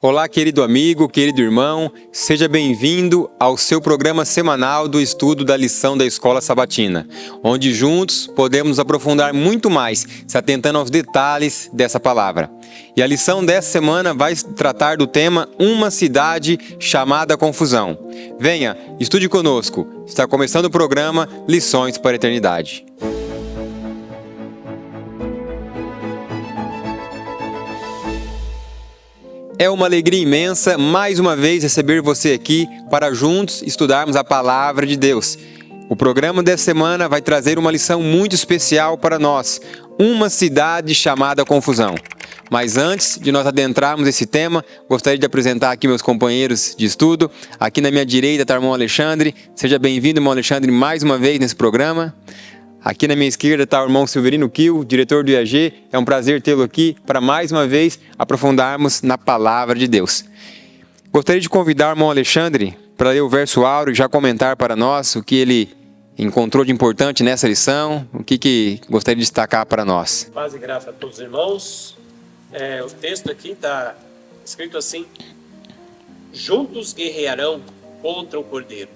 Olá, querido amigo, querido irmão, seja bem-vindo ao seu programa semanal do estudo da lição da Escola Sabatina, onde juntos podemos aprofundar muito mais, se atentando aos detalhes dessa palavra. E a lição dessa semana vai tratar do tema Uma Cidade Chamada Confusão. Venha, estude conosco. Está começando o programa Lições para a Eternidade. É uma alegria imensa, mais uma vez, receber você aqui para juntos estudarmos a Palavra de Deus. O programa dessa semana vai trazer uma lição muito especial para nós, Uma Cidade Chamada Confusão. Mas antes de nós adentrarmos esse tema, gostaria de apresentar aqui meus companheiros de estudo. Aqui na minha direita está o irmão Alexandre. Seja bem-vindo, irmão Alexandre, mais uma vez nesse programa. Aqui na minha esquerda está o irmão Silverino Kiel, diretor do IAG. É um prazer tê-lo aqui para mais uma vez aprofundarmos na Palavra de Deus. Gostaria de convidar o irmão Alexandre para ler o verso áureo e já comentar para nós o que ele encontrou de importante nessa lição, o que gostaria de destacar para nós. Paz e graça a todos os irmãos. O texto aqui está escrito assim: juntos guerrearão contra o Cordeiro,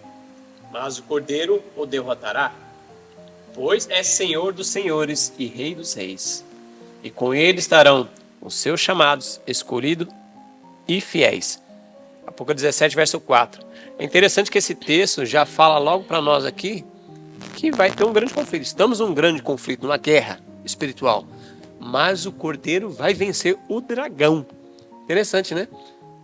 mas o Cordeiro o derrotará. Pois é Senhor dos senhores e Rei dos reis. E com ele estarão os seus chamados, escolhidos e fiéis. Apocalipse 17, verso 4. É interessante que esse texto já fala logo para nós aqui que vai ter um grande conflito. Estamos num grande conflito, numa guerra espiritual. Mas o cordeiro vai vencer o dragão. Interessante, né?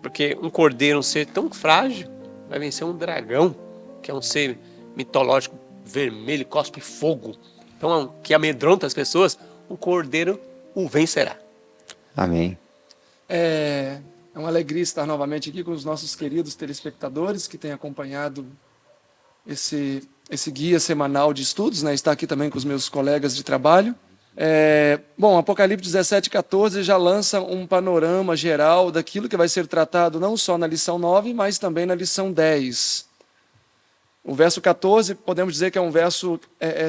Porque um cordeiro, um ser tão frágil, vai vencer um dragão, que é um ser mitológico, vermelho, cospe fogo, então, que amedronta as pessoas. O cordeiro o vencerá. Amém. É uma alegria estar novamente aqui com os nossos queridos telespectadores que têm acompanhado esse guia semanal de estudos, né? Está aqui também com os meus colegas de trabalho. Bom, Apocalipse 17, 14 já lança um panorama geral daquilo que vai ser tratado não só na lição 9, mas também na lição 10. O verso 14, podemos dizer que é um verso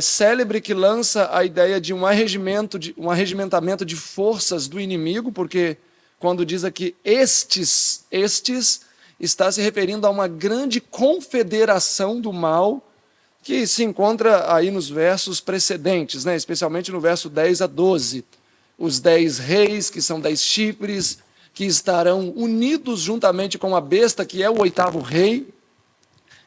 célebre que lança a ideia de um arregimentamento de forças do inimigo, porque quando diz aqui estes, está se referindo a uma grande confederação do mal que se encontra aí nos versos precedentes, né? Especialmente no verso 10 a 12. Os 10 reis, que são 10 chifres, que estarão unidos juntamente com a besta, que é o 8º rei.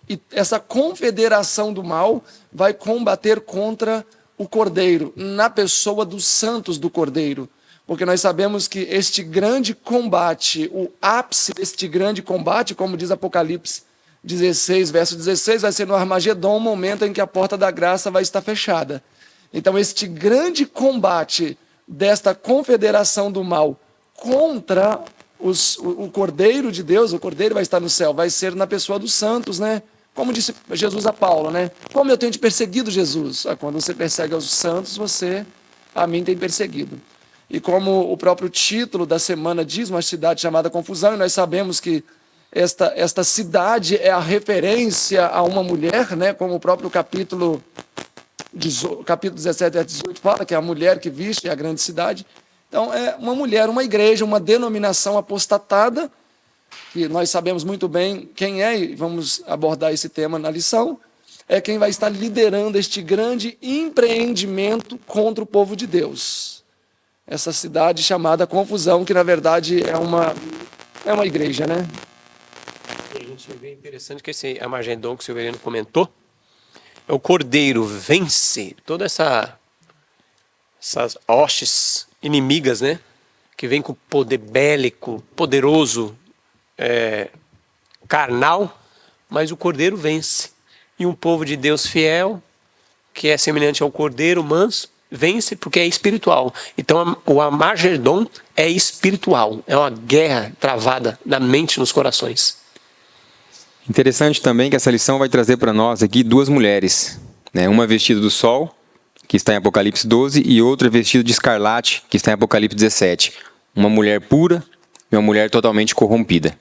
E essa confederação do mal vai combater contra o Cordeiro, na pessoa dos santos do Cordeiro. Porque nós sabemos que este grande combate, o ápice deste grande combate, como diz Apocalipse 16, verso 16, vai ser no Armagedon, o momento em que a porta da graça vai estar fechada. Então, este grande combate desta confederação do mal contra o Cordeiro de Deus, o Cordeiro vai estar no céu, vai ser na pessoa dos santos, né? Como disse Jesus a Paulo, né? Como eu tenho te perseguido, Jesus? Quando você persegue aos santos, você a mim tem perseguido. E como o próprio título da semana diz, uma cidade chamada Confusão, e nós sabemos que esta cidade é a referência a uma mulher, né? Como o próprio capítulo 17 a 18 fala, que é a mulher que viste a grande cidade. Então, é uma mulher, uma igreja, uma denominação apostatada, que nós sabemos muito bem quem é, e vamos abordar esse tema na lição, é quem vai estar liderando este grande empreendimento contra o povo de Deus. Essa cidade chamada Confusão, que na verdade é uma igreja, né? E a gente vê interessante que esse Armagedon que o Silverino comentou, o Cordeiro vence todas essas hostes inimigas, né? Que vem com poder bélico, poderoso, carnal, mas o Cordeiro vence. E um povo de Deus fiel, que é semelhante ao Cordeiro manso, vence porque é espiritual. Então o Armagedon é espiritual, é uma guerra travada na mente e nos corações. Interessante também que essa lição vai trazer para nós aqui duas mulheres, né? Uma vestida do sol, que está em Apocalipse 12, e outra vestida de escarlate, que está em Apocalipse 17. Uma mulher pura e uma mulher totalmente corrompida.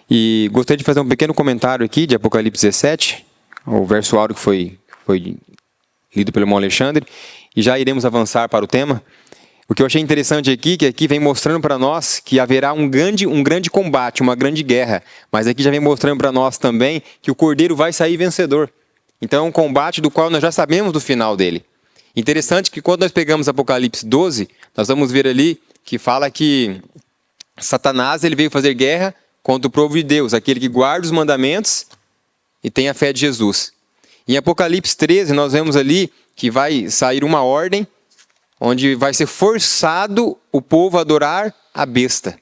E gostaria de fazer um pequeno comentário aqui de Apocalipse 17, o verso áureo que foi lido pelo irmão Alexandre, e já iremos avançar para o tema. O que eu achei interessante aqui, que aqui vem mostrando para nós que haverá um grande combate, uma grande guerra. Mas aqui já vem mostrando para nós também que o Cordeiro vai sair vencedor. Então é um combate do qual nós já sabemos do final dele. Interessante que quando nós pegamos Apocalipse 12, nós vamos ver ali que fala que Satanás ele veio fazer guerra contra o povo de Deus, aquele que guarda os mandamentos e tem a fé de Jesus. Em Apocalipse 13, nós vemos ali que vai sair uma ordem onde vai ser forçado o povo a adorar a besta.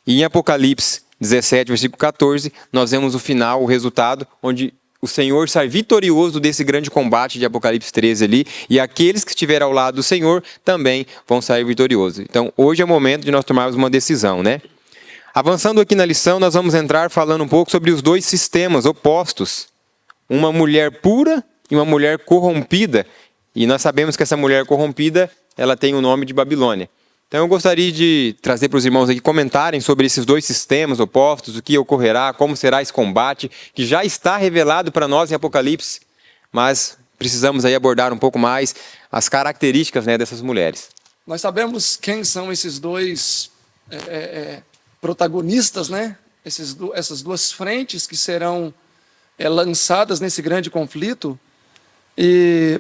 E em Apocalipse 17, versículo 14, nós vemos o final, o resultado, onde o Senhor sai vitorioso desse grande combate de Apocalipse 13 ali, e aqueles que estiverem ao lado do Senhor também vão sair vitoriosos. Então, hoje é o momento de nós tomarmos uma decisão, né? Avançando aqui na lição, nós vamos entrar falando um pouco sobre os dois sistemas opostos. Uma mulher pura e uma mulher corrompida. E nós sabemos que essa mulher corrompida, ela tem o nome de Babilônia. Então eu gostaria de trazer para os irmãos aqui comentarem sobre esses dois sistemas opostos, o que ocorrerá, como será esse combate, que já está revelado para nós em Apocalipse, mas precisamos aí abordar um pouco mais as características, né, dessas mulheres. Nós sabemos quem são esses dois protagonistas, né? Essas duas frentes que serão lançadas nesse grande conflito. E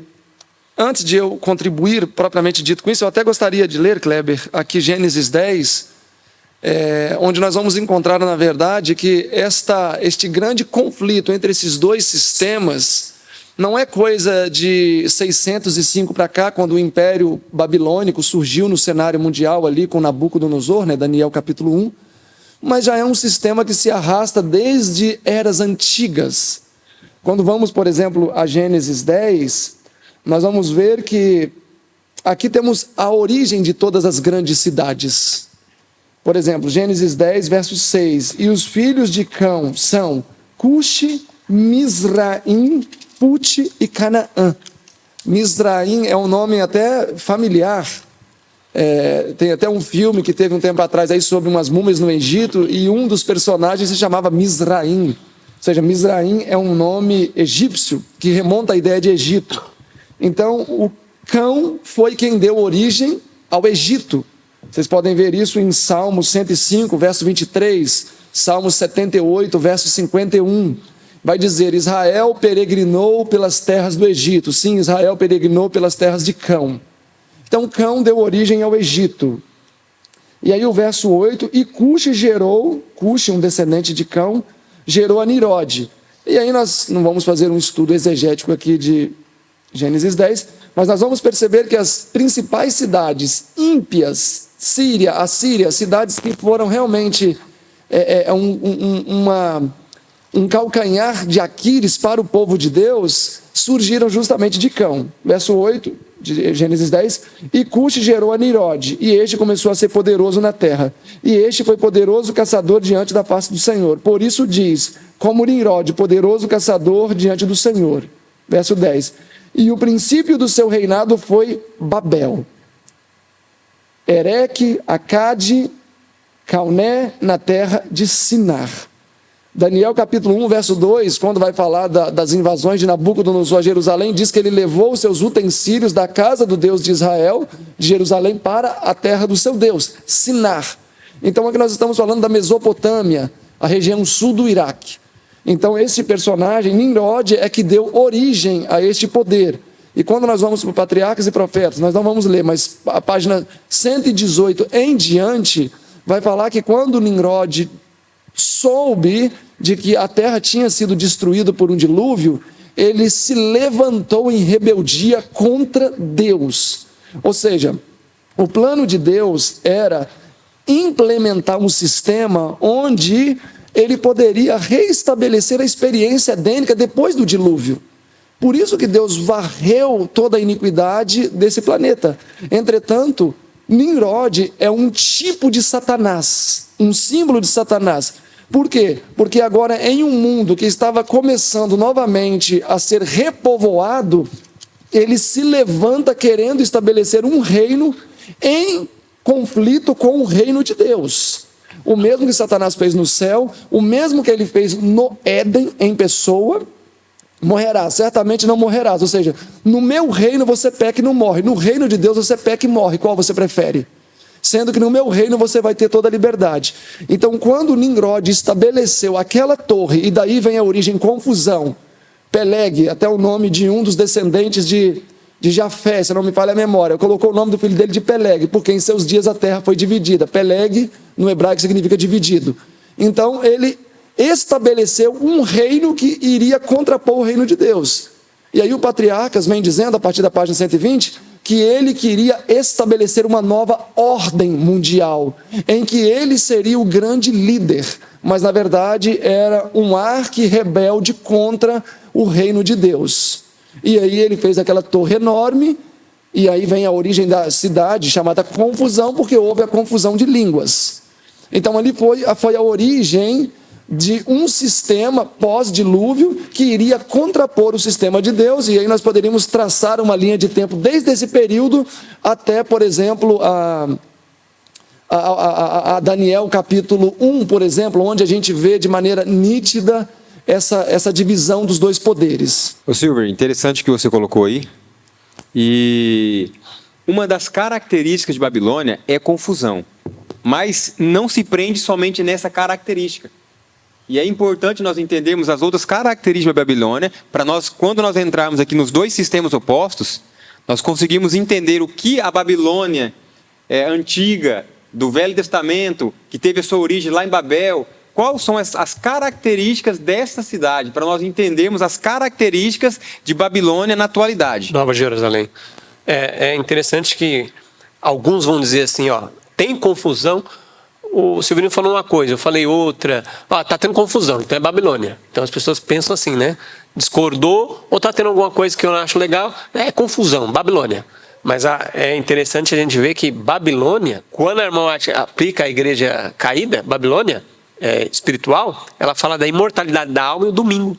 antes de eu contribuir propriamente dito com isso, eu até gostaria de ler, Kleber, aqui Gênesis 10, onde nós vamos encontrar, na verdade, que este grande conflito entre esses dois sistemas não é coisa de 605 para cá, quando o Império Babilônico surgiu no cenário mundial ali com Nabucodonosor, né, Daniel capítulo 1, mas já é um sistema que se arrasta desde eras antigas. Quando vamos, por exemplo, a Gênesis 10, nós vamos ver que aqui temos a origem de todas as grandes cidades. Por exemplo, Gênesis 10, verso 6. E os filhos de Cão são Cuxi, Mizraim, Put e Canaã. Mizraim é um nome até familiar. Tem até um filme que teve um tempo atrás aí sobre umas múmias no Egito, e um dos personagens se chamava Mizraim. Ou seja, Mizraim é um nome egípcio que remonta à ideia de Egito. Então, o Cão foi quem deu origem ao Egito. Vocês podem ver isso em Salmo 105, verso 23, Salmo 78, verso 51. Vai dizer, Israel peregrinou pelas terras do Egito. Sim, Israel peregrinou pelas terras de Cão. Então, Cão deu origem ao Egito. E aí o verso 8, e Cuxi gerou, Cuxi, um descendente de Cão, gerou a Nirode. E aí nós não vamos fazer um estudo exegético aqui de Gênesis 10, mas nós vamos perceber que as principais cidades ímpias, Assíria, cidades que foram realmente um calcanhar de Aquiles para o povo de Deus, surgiram justamente de Cão. Verso 8 de Gênesis 10, e Cuxi gerou a Nirode, e este começou a ser poderoso na terra. E este foi poderoso caçador diante da face do Senhor. Por isso diz, como Nirode, poderoso caçador diante do Senhor. Verso 10. E o princípio do seu reinado foi Babel. Ereque, Acade, Calné, na terra de Sinar. Daniel capítulo 1, verso 2, quando vai falar das invasões de Nabucodonosor a Jerusalém, diz que ele levou os seus utensílios da casa do Deus de Israel, de Jerusalém, para a terra do seu Deus, Sinar. Então aqui nós estamos falando da Mesopotâmia, a região sul do Iraque. Então esse personagem, Nimrod, é que deu origem a este poder. E quando nós vamos para o Patriarcas e Profetas, nós não vamos ler, mas a página 118 em diante, vai falar que quando Nimrod soube de que a terra tinha sido destruída por um dilúvio, ele se levantou em rebeldia contra Deus. Ou seja, o plano de Deus era implementar um sistema onde ele poderia reestabelecer a experiência edênica depois do dilúvio. Por isso que Deus varreu toda a iniquidade desse planeta. Entretanto, Nimrod é um tipo de Satanás, um símbolo de Satanás. Por quê? Porque agora, em um mundo que estava começando novamente a ser repovoado, ele se levanta querendo estabelecer um reino em conflito com o reino de Deus. O mesmo que Satanás fez no céu, o mesmo que ele fez no Éden em pessoa, Morrerás, certamente não morrerás. Ou seja, no meu reino você peca e não morre. No reino de Deus você peca e morre. Qual você prefere? Sendo que no meu reino você vai ter toda a liberdade. Então, quando Nimrod estabeleceu aquela torre, e daí vem a origem confusão, Peleg, até o nome de um dos descendentes de Jafé, se não me falha a memória, colocou o nome do filho dele de Peleg, porque em seus dias a terra foi dividida. Peleg, no hebraico, significa dividido. Então, ele estabeleceu um reino que iria contrapor o reino de Deus. E aí o Patriarcas vem dizendo, a partir da página 120, que ele queria estabelecer uma nova ordem mundial, em que ele seria o grande líder, mas na verdade era um arqui-rebelde contra o reino de Deus. E aí ele fez aquela torre enorme, e aí vem a origem da cidade, chamada Confusão, porque houve a confusão de línguas. Então ali foi a origem de um sistema pós-dilúvio que iria contrapor o sistema de Deus, e aí nós poderíamos traçar uma linha de tempo desde esse período até, por exemplo, a Daniel capítulo 1, por exemplo, onde a gente vê de maneira nítida essa divisão dos dois poderes. Ô Silver, interessante que você colocou aí, e uma das características de Babilônia é confusão, mas não se prende somente nessa característica. E é importante nós entendermos as outras características da Babilônia, para nós, quando nós entrarmos aqui nos dois sistemas opostos, nós conseguimos entender o que a Babilônia antiga, do Velho Testamento, que teve a sua origem lá em Babel, quais são as características dessa cidade, para nós entendermos as características de Babilônia na atualidade. Nova Jerusalém. É interessante que alguns vão dizer assim, tem confusão. O Silvino falou uma coisa, eu falei outra. Tá tendo confusão, então é Babilônia. Então as pessoas pensam assim, né? Discordou ou tá tendo alguma coisa que eu não acho legal? É confusão, Babilônia. Mas é interessante a gente ver que Babilônia, quando a irmã aplica a igreja caída, Babilônia, espiritual, ela fala da imortalidade da alma e o domingo.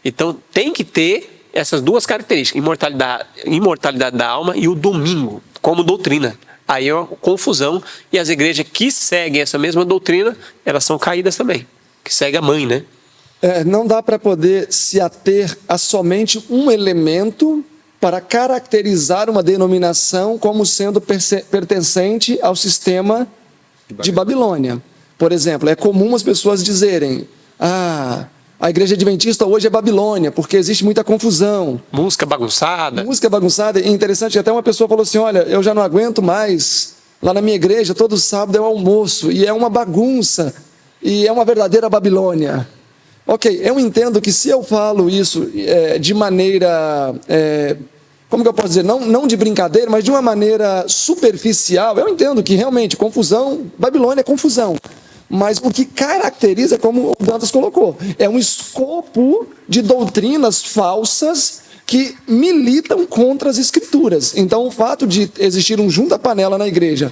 Então tem que ter essas duas características, imortalidade da alma e o domingo, como doutrina. Aí é uma confusão, e as igrejas que seguem essa mesma doutrina, elas são caídas também, que segue a mãe, né? Não dá para poder se ater a somente um elemento para caracterizar uma denominação como sendo pertencente ao sistema de Babilônia. Por exemplo, é comum as pessoas dizerem, a igreja adventista hoje é Babilônia, porque existe muita confusão. Música bagunçada. Música bagunçada. E interessante, até uma pessoa falou assim, olha, eu já não aguento mais. Lá na minha igreja, todo sábado é um almoço, e é uma bagunça, e é uma verdadeira Babilônia. Ok, eu entendo que se eu falo isso de maneira, como que eu posso dizer, não de brincadeira, mas de uma maneira superficial, eu entendo que realmente confusão, Babilônia é confusão. Mas o que caracteriza, como o Dantas colocou, é um escopo de doutrinas falsas que militam contra as Escrituras. Então, o fato de existir um junta-panela na igreja,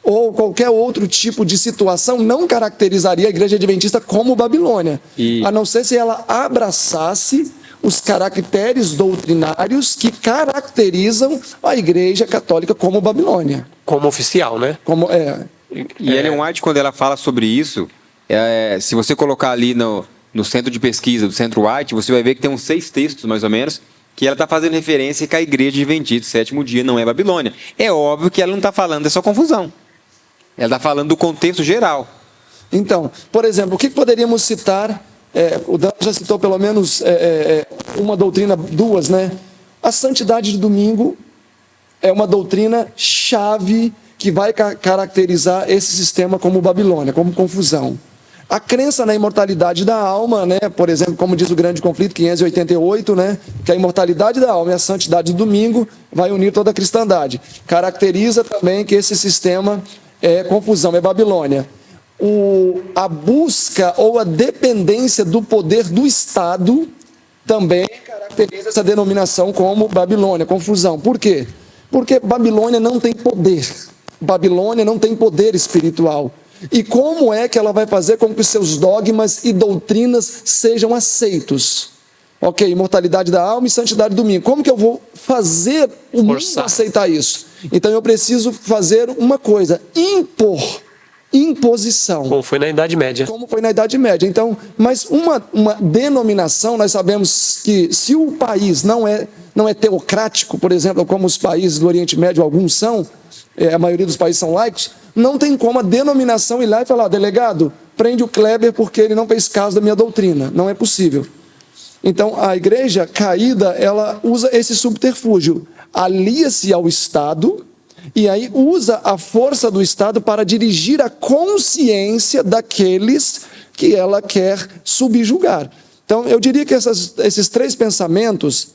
ou qualquer outro tipo de situação, não caracterizaria a igreja adventista como Babilônia, a não ser se ela abraçasse os caracteres doutrinários que caracterizam a igreja católica como Babilônia. Como oficial, né? E Ellen White, quando ela fala sobre isso, se você colocar ali no centro de pesquisa do Centro White, você vai ver que tem uns 6 textos, mais ou menos, que ela está fazendo referência que a igreja adventista, sétimo dia, não é Babilônia. É óbvio que ela não está falando dessa confusão. Ela está falando do contexto geral. Então, por exemplo, o que poderíamos citar? O Dan já citou pelo menos uma doutrina, duas, né? A santidade de domingo é uma doutrina chave que vai caracterizar esse sistema como Babilônia, como confusão. A crença na imortalidade da alma, né? Por exemplo, como diz o Grande Conflito 588, né? Que a imortalidade da alma e a santidade do domingo vai unir toda a cristandade. Caracteriza também que esse sistema é confusão, é Babilônia. A busca ou a dependência do poder do Estado também caracteriza essa denominação como Babilônia, confusão. Por quê? Porque Babilônia não tem poder. Babilônia não tem poder espiritual. E como é que ela vai fazer com que os seus dogmas e doutrinas sejam aceitos? Ok, imortalidade da alma e santidade do domingo. Como que eu vou fazer o mundo aceitar isso? Então eu preciso fazer uma coisa, impor imposição. Como foi na Idade Média. Como foi na Idade Média. Então, mas uma denominação, nós sabemos que se o país não é teocrático, por exemplo, como os países do Oriente Médio, alguns são, a maioria dos países são laicos, não tem como a denominação ir lá e falar, delegado, prende o Kleber porque ele não fez caso da minha doutrina. Não é possível. Então, a igreja caída, ela usa esse subterfúgio, alia-se ao Estado, e aí usa a força do Estado para dirigir a consciência daqueles que ela quer subjugar. Então, eu diria que esses três pensamentos,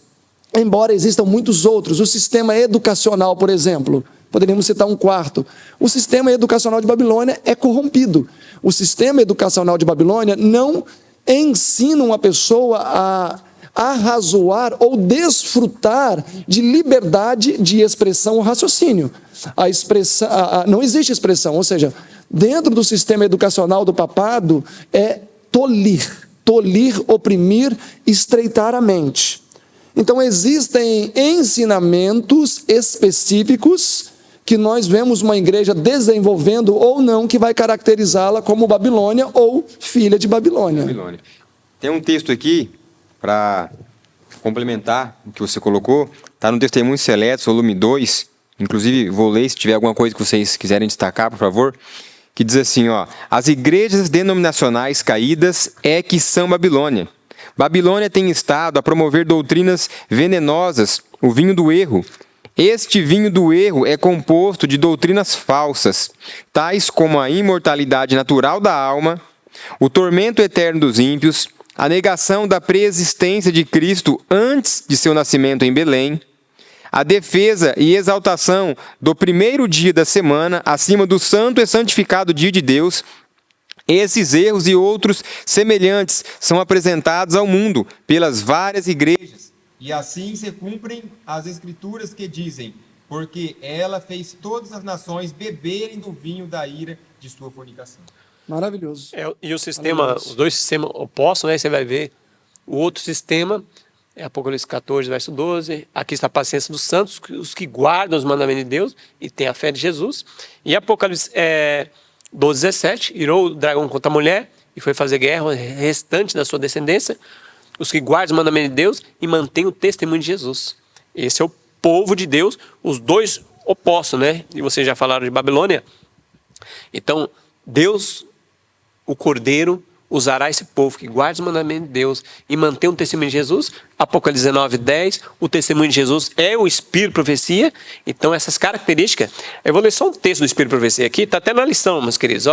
embora existam muitos outros, o sistema educacional, por exemplo, poderíamos citar um quarto. O sistema educacional de Babilônia é corrompido. O sistema educacional de Babilônia não ensina uma pessoa a arrazoar ou desfrutar de liberdade de expressão ou raciocínio. Não existe expressão, ou seja, dentro do sistema educacional do papado é tolir, oprimir, estreitar a mente. Então existem ensinamentos específicos que nós vemos uma igreja desenvolvendo ou não, que vai caracterizá-la como Babilônia ou filha de Babilônia. Tem um texto aqui, para complementar o que você colocou, está no Testemunhos Seletos, volume 2, inclusive vou ler se tiver alguma coisa que vocês quiserem destacar, por favor, que diz assim, as igrejas denominacionais caídas é que são Babilônia. Babilônia tem estado a promover doutrinas venenosas, o vinho do erro. Este vinho do erro é composto de doutrinas falsas, tais como a imortalidade natural da alma, o tormento eterno dos ímpios, a negação da preexistência de Cristo antes de seu nascimento em Belém, a defesa e exaltação do primeiro dia da semana acima do santo e santificado dia de Deus. Esses erros e outros semelhantes são apresentados ao mundo pelas várias igrejas. E assim se cumprem as escrituras que dizem, porque ela fez todas as nações beberem do vinho da ira de sua fornicação. Maravilhoso. E o sistema, os dois sistemas opostos, né? Você vai ver o outro sistema, é Apocalipse 14, verso 12. Aqui está a paciência dos santos, os que guardam os mandamentos de Deus e têm a fé de Jesus. E Apocalipse 12, 17, irou o dragão contra a mulher e foi fazer guerra ao restante da sua descendência, os que guardam os mandamentos de Deus e mantêm o testemunho de Jesus. Esse é o povo de Deus, os dois opostos, né? E vocês já falaram de Babilônia. Então, Deus, o Cordeiro, usará esse povo que guarda os mandamentos de Deus e mantém o testemunho de Jesus. Apocalipse 19, 10, o testemunho de Jesus é o Espírito de Profecia. Então, essas características... Eu vou ler só um texto do Espírito de Profecia aqui, está até na lição, meus queridos,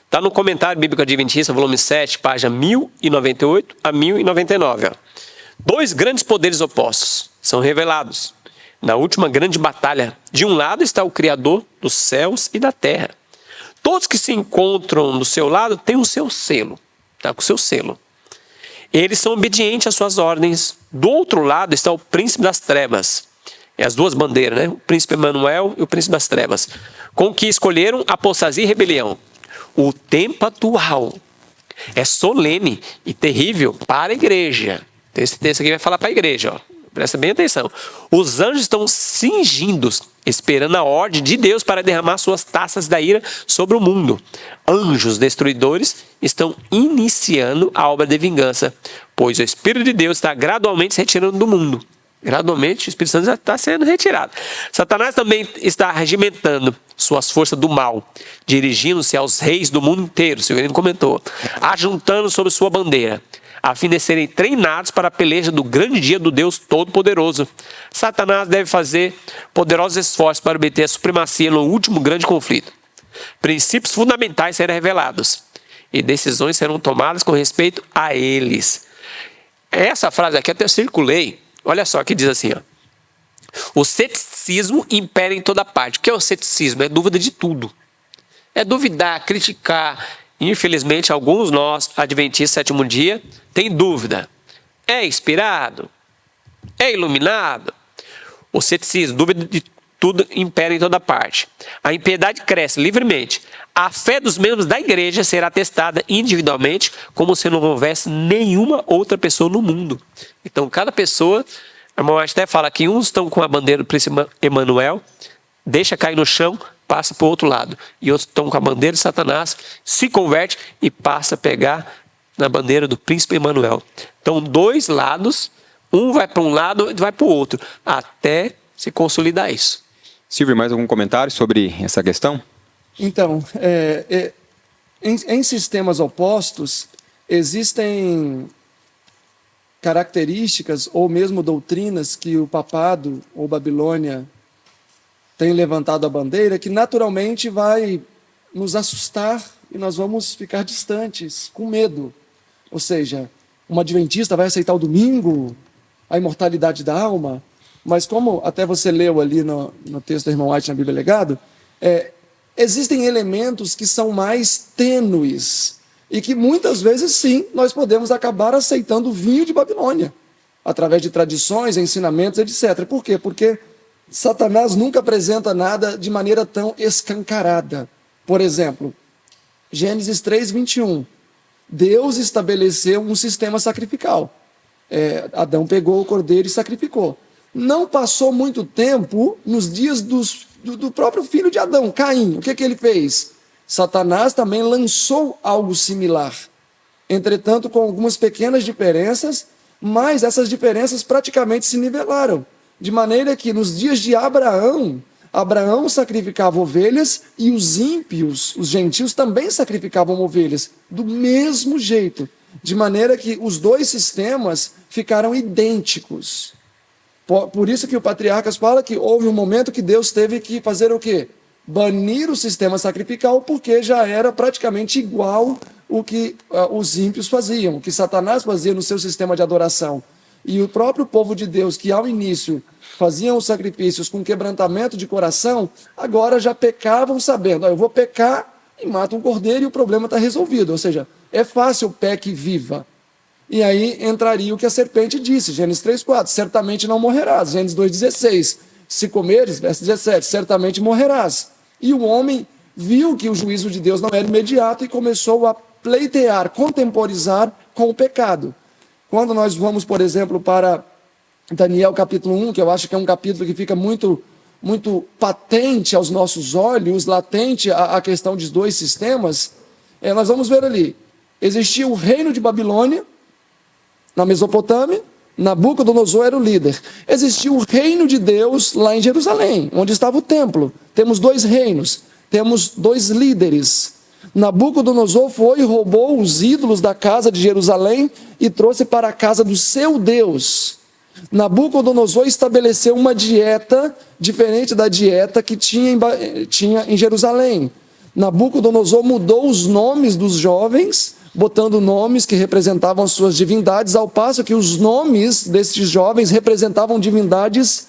Está no Comentário Bíblico Adventista, volume 7, página 1098 a 1099. Dois grandes poderes opostos são revelados. Na última grande batalha, de um lado está o Criador dos céus e da terra. Todos que se encontram do seu lado têm o seu selo. Está com o seu selo. Eles são obedientes às suas ordens. Do outro lado está o príncipe das trevas. É as duas bandeiras, né? O príncipe Emanuel e o príncipe das trevas. Com que escolheram apostasia e rebelião. O tempo atual é solene e terrível para a igreja. Esse texto aqui vai falar para a igreja, Presta bem atenção. Os anjos estão cingindo, esperando a ordem de Deus para derramar suas taças da ira sobre o mundo. Anjos destruidores estão iniciando a obra de vingança, pois o Espírito de Deus está gradualmente se retirando do mundo. Gradualmente o Espírito Santo já está sendo retirado. Satanás também está regimentando suas forças do mal, dirigindo-se aos reis do mundo inteiro, o Severino comentou, ajuntando sob sua bandeira, a fim de serem treinados para a peleja do grande dia do Deus Todo-Poderoso. Satanás deve fazer poderosos esforços para obter a supremacia no último grande conflito. Princípios fundamentais serão revelados e decisões serão tomadas com respeito a eles. Essa frase aqui até eu circulei. Olha só, que diz assim, o ceticismo impera em toda parte. O que é o ceticismo? É dúvida de tudo. É duvidar, criticar. Infelizmente, alguns nós, adventistas sétimo dia, têm dúvida. É inspirado? É iluminado? O ceticismo, dúvida de tudo, impera em toda parte. A impiedade cresce livremente. A fé dos membros da igreja será testada individualmente, como se não houvesse nenhuma outra pessoa no mundo. Então, cada pessoa, a irmã até fala que uns estão com a bandeira do príncipe Emanuel, deixa cair no chão, passa para o outro lado. E outros estão com a bandeira de Satanás, se converte e passa a pegar na bandeira do príncipe Emanuel. Então, dois lados, um vai para um lado e vai para o outro, até se consolidar isso. Silvio, mais algum comentário sobre essa questão? Então, em sistemas opostos, existem características ou mesmo doutrinas que o papado ou Babilônia tem levantado a bandeira que naturalmente vai nos assustar e nós vamos ficar distantes, com medo. Ou seja, um adventista vai aceitar o domingo, a imortalidade da alma, mas como até você leu ali no texto do irmão White na Bíblia Legado, existem elementos que são mais tênues e que muitas vezes, sim, nós podemos acabar aceitando o vinho de Babilônia, através de tradições, ensinamentos, etc. Por quê? Porque Satanás nunca apresenta nada de maneira tão escancarada. Por exemplo, Gênesis 3:21. Deus estabeleceu um sistema sacrificial. Adão pegou o cordeiro e sacrificou. Não passou muito tempo nos dias do próprio filho de Adão, Caim. O que ele fez? Satanás também lançou algo similar. Entretanto, com algumas pequenas diferenças, mas essas diferenças praticamente se nivelaram. De maneira que nos dias de Abraão sacrificava ovelhas e os ímpios, os gentios, também sacrificavam ovelhas, do mesmo jeito. De maneira que os dois sistemas ficaram idênticos. Por isso que o Patriarcas fala que houve um momento que Deus teve que fazer o quê? Banir o sistema sacrificial, porque já era praticamente igual o que os ímpios faziam, o que Satanás fazia no seu sistema de adoração. E o próprio povo de Deus, que ao início faziam os sacrifícios com quebrantamento de coração, agora já pecavam sabendo, eu vou pecar e mato um cordeiro e o problema está resolvido. Ou seja, é fácil, peque e viva. E aí entraria o que a serpente disse, Gênesis 3:4, certamente não morrerás. Gênesis 2:16, se comeres, verso 17, certamente morrerás. E o homem viu que o juízo de Deus não era imediato e começou a pleitear, contemporizar com o pecado. Quando nós vamos, por exemplo, para Daniel capítulo 1, que eu acho que é um capítulo que fica muito patente aos nossos olhos, latente a questão dos dois sistemas, nós vamos ver ali, existia o reino de Babilônia, na Mesopotâmia, Nabucodonosor era o líder. Existia o reino de Deus lá em Jerusalém, onde estava o templo. Temos dois reinos, temos dois líderes. Nabucodonosor foi e roubou os ídolos da casa de Jerusalém e trouxe para a casa do seu Deus. Nabucodonosor estabeleceu uma dieta diferente da dieta que tinha em Jerusalém. Nabucodonosor mudou os nomes dos jovens, botando nomes que representavam as suas divindades, ao passo que os nomes desses jovens representavam divindades,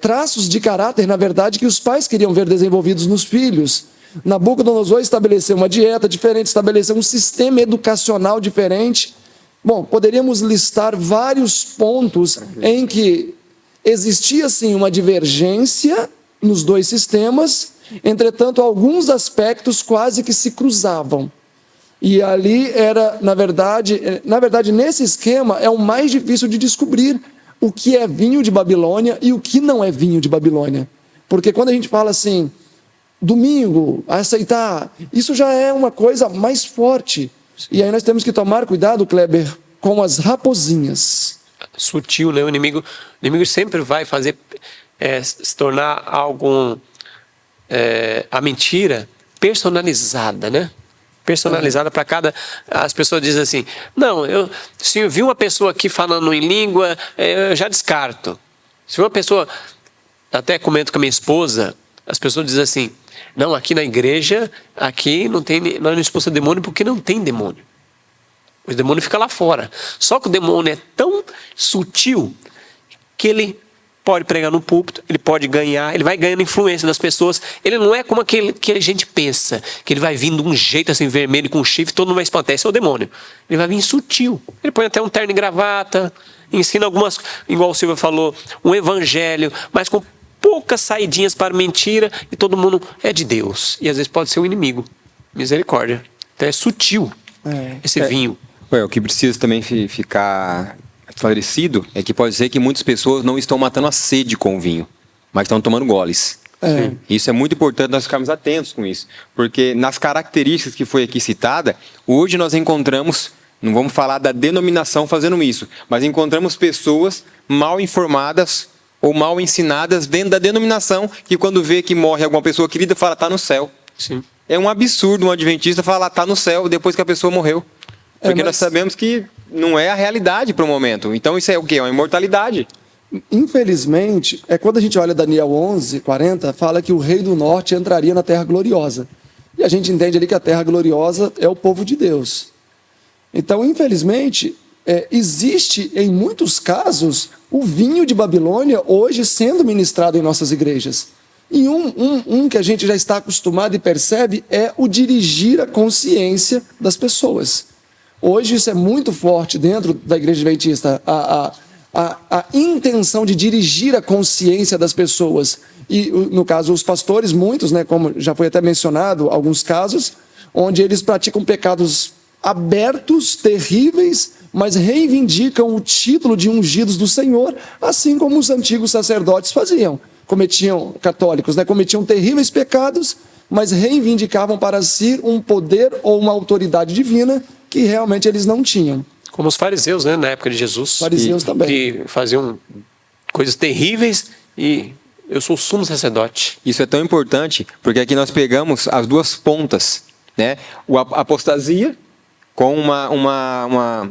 traços de caráter, na verdade, que os pais queriam ver desenvolvidos nos filhos. Nabucodonosor estabeleceu uma dieta diferente, estabeleceu um sistema educacional diferente. Bom, poderíamos listar vários pontos em que existia, sim, uma divergência nos dois sistemas, entretanto, alguns aspectos quase que se cruzavam. E ali era, na verdade, nesse esquema, é o mais difícil de descobrir o que é vinho de Babilônia e o que não é vinho de Babilônia. Porque quando a gente fala assim, domingo, aceitar, isso já é uma coisa mais forte. E aí nós temos que tomar cuidado, Kleber, com as raposinhas. Sutil, né? O inimigo sempre vai fazer se tornar algo, a mentira personalizada, né? Personalizada para cada... As pessoas dizem assim, não, se eu vi uma pessoa aqui falando em língua, eu já descarto. Se uma pessoa, até comento com a minha esposa, as pessoas dizem assim, não, aqui na igreja, aqui nós não expulsamos demônio porque não tem demônio. O demônio fica lá fora. Só que o demônio é tão sutil que ele pode pregar no púlpito, ele pode ganhar, ele vai ganhando influência das pessoas. Ele não é como aquele que a gente pensa, que ele vai vindo de um jeito assim vermelho com um chifre, todo mundo vai espantar. Esse é o demônio. Ele vai vir sutil. Ele põe até um terno e gravata, ensina algumas, igual o Silvio falou, um evangelho, mas com poucas saidinhas para mentira, e todo mundo é de Deus. E às vezes pode ser o inimigo. Misericórdia. Então é sutil esse vinho. O que precisa também ficar esclarecido é que pode ser que muitas pessoas não estão matando a sede com o vinho, mas estão tomando goles. Sim. Isso é muito importante nós ficarmos atentos com isso, porque nas características que foi aqui citada, hoje nós encontramos, não vamos falar da denominação fazendo isso, mas encontramos pessoas mal informadas ou mal ensinadas dentro da denominação, que quando vê que morre alguma pessoa querida, fala, está no céu. Sim. É um absurdo um adventista falar, está no céu, depois que a pessoa morreu. Porque nós sabemos que não é a realidade para o momento. Então isso é o quê? É uma imortalidade. Infelizmente, quando a gente olha Daniel 11:40, fala que o rei do norte entraria na terra gloriosa. E a gente entende ali que a terra gloriosa é o povo de Deus. Então, infelizmente, existe em muitos casos o vinho de Babilônia hoje sendo ministrado em nossas igrejas. E um que a gente já está acostumado e percebe é o dirigir a consciência das pessoas. Hoje isso é muito forte dentro da igreja adventista, a intenção de dirigir a consciência das pessoas. E, no caso, os pastores, muitos, né, como já foi até mencionado, alguns casos, onde eles praticam pecados abertos, terríveis, mas reivindicam o título de ungidos do Senhor, assim como os antigos sacerdotes faziam. Católicos, né, cometiam terríveis pecados, mas reivindicavam para si um poder ou uma autoridade divina que realmente eles não tinham. Como os fariseus, né, na época de Jesus. Fariseus também. Que faziam coisas terríveis e eu sou o sumo sacerdote. Isso é tão importante, porque aqui nós pegamos as duas pontas, né? A apostasia, com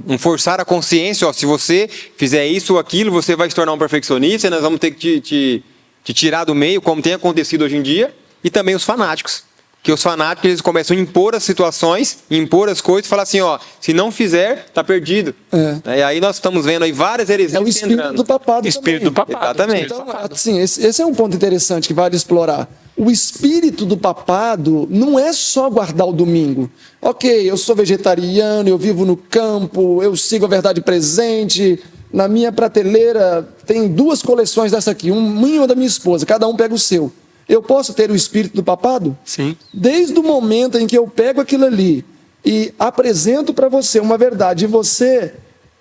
um forçar a consciência, ó, se você fizer isso ou aquilo, você vai se tornar um perfeccionista, e nós vamos ter que te tirar do meio, como tem acontecido hoje em dia, e também os fanáticos. Que os fanáticos eles começam a impor as situações, impor as coisas, e falar assim, ó, se não fizer, está perdido. E aí nós estamos vendo aí várias heresias. É o espírito do papado. Espírito do papado. Exatamente. Então, assim, esse é um ponto interessante que vale explorar. O espírito do papado não é só guardar o domingo. Ok, eu sou vegetariano, eu vivo no campo, eu sigo a verdade presente. Na minha prateleira tem 2 coleções dessa aqui, minha e uma da minha esposa, cada um pega o seu. Eu posso ter o espírito do papado? Sim. Desde o momento em que eu pego aquilo ali e apresento para você uma verdade e você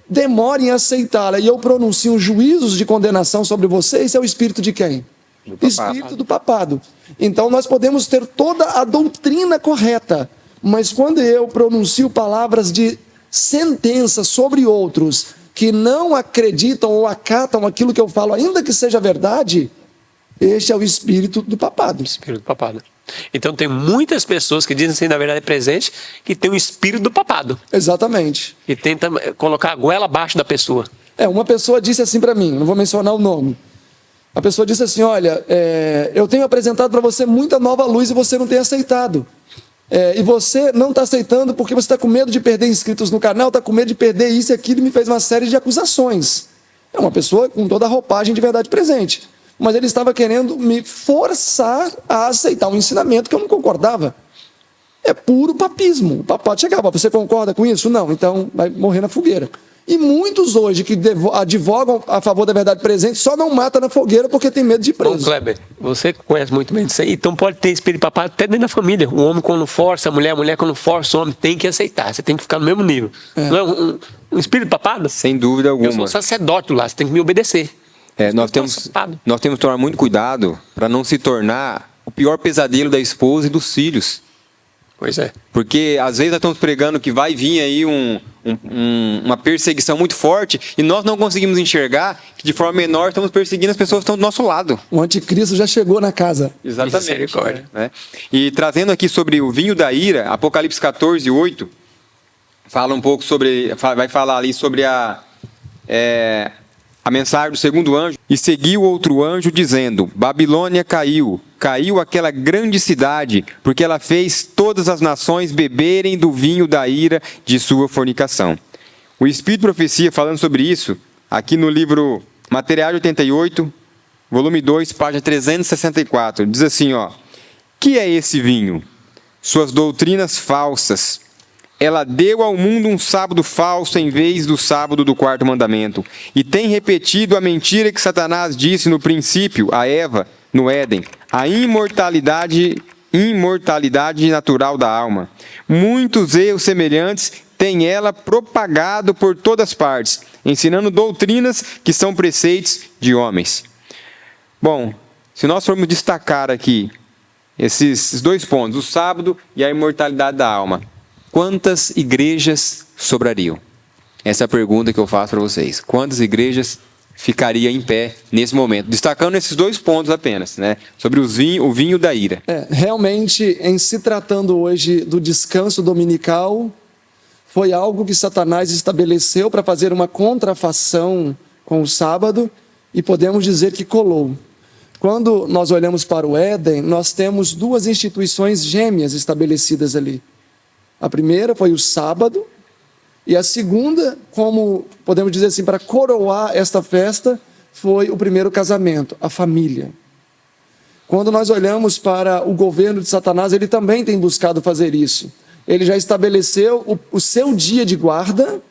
demora em aceitá-la e eu pronuncio juízos de condenação sobre você, esse é o espírito de quem? Espírito do papado. Então nós podemos ter toda a doutrina correta, mas quando eu pronuncio palavras de sentença sobre outros que não acreditam ou acatam aquilo que eu falo, ainda que seja verdade, este é o espírito do papado. Espírito do papado. Então tem muitas pessoas que dizem ser na verdade presente, que tem o espírito do papado. Exatamente. E tenta colocar a goela abaixo da pessoa. Uma pessoa disse assim para mim, não vou mencionar o nome. A pessoa disse assim, olha, eu tenho apresentado para você muita nova luz e você não tem aceitado. E você não está aceitando porque você está com medo de perder inscritos no canal, está com medo de perder isso e aquilo, e me fez uma série de acusações. É uma pessoa com toda a roupagem de verdade presente. Mas ele estava querendo me forçar a aceitar um ensinamento que eu não concordava. É puro papismo. O papado chegava, você concorda com isso? Não, então vai morrer na fogueira. E muitos hoje que advogam a favor da verdade presente só não mata na fogueira porque tem medo de ir preso. Bom, Kleber, você conhece muito bem disso aí, então pode ter espírito de papado até dentro da família. O homem quando força a mulher quando força o homem, tem que aceitar, você tem que ficar no mesmo nível. Não é um espírito de papado? Sem dúvida alguma. Eu sou sacerdote lá, você tem que me obedecer. Nós temos que tomar muito cuidado para não se tornar o pior pesadelo da esposa e dos filhos. Pois é. Porque às vezes nós estamos pregando que vai vir aí uma perseguição muito forte e nós não conseguimos enxergar que de forma menor estamos perseguindo as pessoas que estão do nosso lado. O anticristo já chegou na casa. Exatamente. Né? E trazendo aqui sobre o vinho da ira, Apocalipse 14:8, fala um pouco vai falar ali sobre a mensagem do segundo anjo. E seguiu outro anjo dizendo, Babilônia caiu aquela grande cidade, porque ela fez todas as nações beberem do vinho da ira de sua fornicação. O Espírito de Profecia, falando sobre isso, aqui no livro Material 88, volume 2, página 364, diz assim, que é esse vinho? Suas doutrinas falsas. Ela deu ao mundo um sábado falso em vez do sábado do 4º mandamento. E tem repetido a mentira que Satanás disse no princípio a Eva, no Éden. A imortalidade natural da alma. Muitos erros semelhantes tem ela propagado por todas partes, ensinando doutrinas que são preceitos de homens. Bom, Se nós formos destacar aqui esses dois pontos, o sábado e a imortalidade da alma, quantas igrejas sobrariam? Essa é a pergunta que eu faço para vocês. Quantas igrejas ficariam em pé nesse momento? Destacando esses dois pontos apenas, né? Sobre o vinho da ira. Realmente, em se tratando hoje do descanso dominical, foi algo que Satanás estabeleceu para fazer uma contrafação com o sábado, e podemos dizer que colou. Quando nós olhamos para o Éden, nós temos duas instituições gêmeas estabelecidas ali. A primeira foi o sábado, e a segunda, como podemos dizer assim, para coroar esta festa, foi o primeiro casamento, a família. Quando nós olhamos para o governo de Satanás, ele também tem buscado fazer isso. Ele já estabeleceu o seu dia de guarda,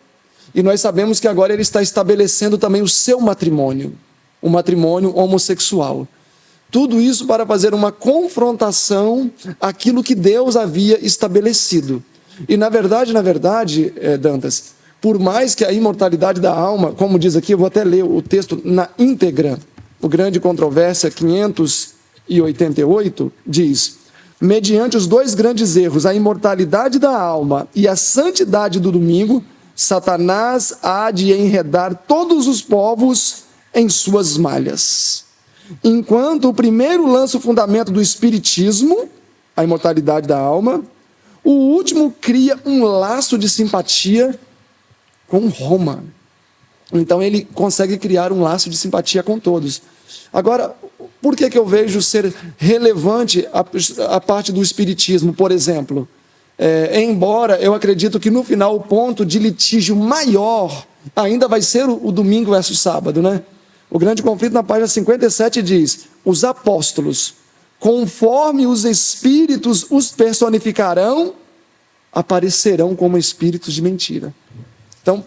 e nós sabemos que agora ele está estabelecendo também o seu matrimônio, o matrimônio homossexual. Tudo isso para fazer uma confrontação àquilo que Deus havia estabelecido. E na verdade, Dantas, por mais que a imortalidade da alma, como diz aqui, eu vou até ler o texto na íntegra, o Grande Controvérsia 588, diz: mediante os dois grandes erros, a imortalidade da alma e a santidade do domingo, Satanás há de enredar todos os povos em suas malhas. Enquanto o primeiro lança o fundamento do espiritismo, a imortalidade da alma, o último cria um laço de simpatia com Roma. Então ele consegue criar um laço de simpatia com todos. Agora, por que eu vejo ser relevante a parte do espiritismo, por exemplo? Embora eu acredito que no final o ponto de litígio maior ainda vai ser o domingo versus sábado, né? O grande conflito na página 57 diz: os apóstolos, conforme os espíritos os personificarão, aparecerão como espíritos de mentira. Então,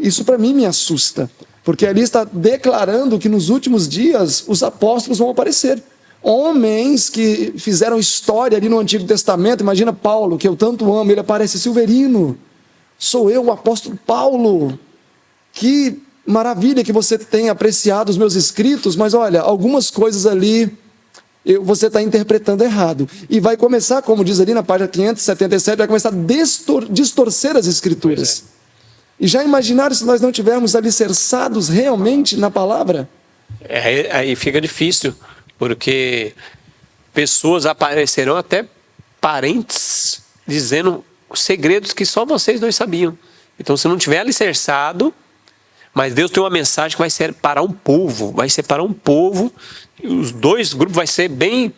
isso para mim me assusta, porque ali está declarando que nos últimos dias os apóstolos vão aparecer. Homens que fizeram história ali no Antigo Testamento. Imagina Paulo, que eu tanto amo, ele aparece: Silverino, sou eu, o apóstolo Paulo. Que maravilha que você tenha apreciado os meus escritos, mas olha, algumas coisas ali você está interpretando errado. E vai começar, como diz ali na página 577, vai começar a distorcer as escrituras. E já imaginaram se nós não tivermos alicerçados realmente na palavra? Aí fica difícil, porque pessoas aparecerão, até parentes, dizendo segredos que só vocês dois sabiam. Então, se não tiver alicerçado, mas Deus tem uma mensagem que vai ser para um povo, os dois grupos vai ser bem,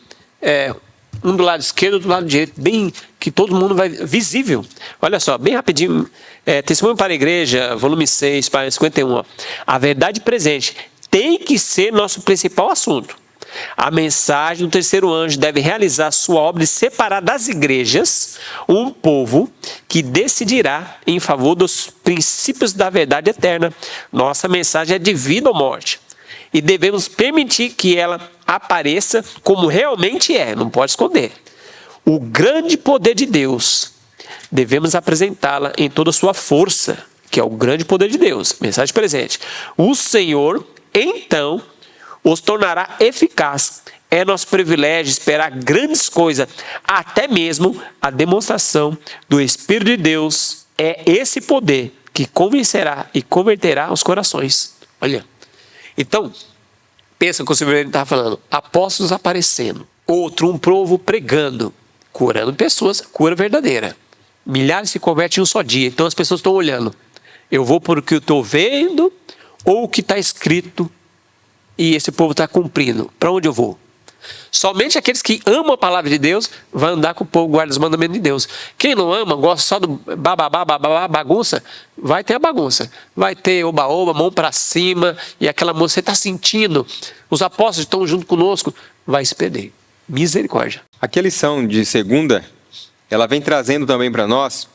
um do lado esquerdo, do lado direito, bem, que todo mundo vai, visível. Olha só, bem rapidinho, Testemunho para a Igreja, volume 6, página 51, ó. A verdade presente tem que ser nosso principal assunto. A mensagem do terceiro anjo deve realizar sua obra de separar das igrejas um povo que decidirá em favor dos princípios da verdade eterna. Nossa mensagem é de vida ou morte, e devemos permitir que ela apareça como realmente é, não pode esconder. O grande poder de Deus, devemos apresentá-la em toda a sua força, que é o grande poder de Deus. Mensagem presente. O Senhor, então, os tornará eficaz. É nosso privilégio esperar grandes coisas, até mesmo a demonstração do Espírito de Deus. É esse poder que convencerá e converterá os corações. Olha, então, pensa que o Silveira estava falando, apóstolos aparecendo, um povo pregando, curando pessoas, cura verdadeira. Milhares se convertem em um só dia, então as pessoas estão olhando. Eu vou por o que eu estou vendo ou o que está escrito e esse povo está cumprindo? Para onde eu vou? Somente aqueles que amam a palavra de Deus vão andar com o povo, guarda os mandamentos de Deus. Quem não ama, gosta só do bababá, bagunça, vai ter a bagunça. Vai ter oba-oba, mão para cima, e aquela moça, você está sentindo, os apóstolos estão junto conosco, vai se perder. Misericórdia. Aqui a lição de segunda, ela vem trazendo também para nós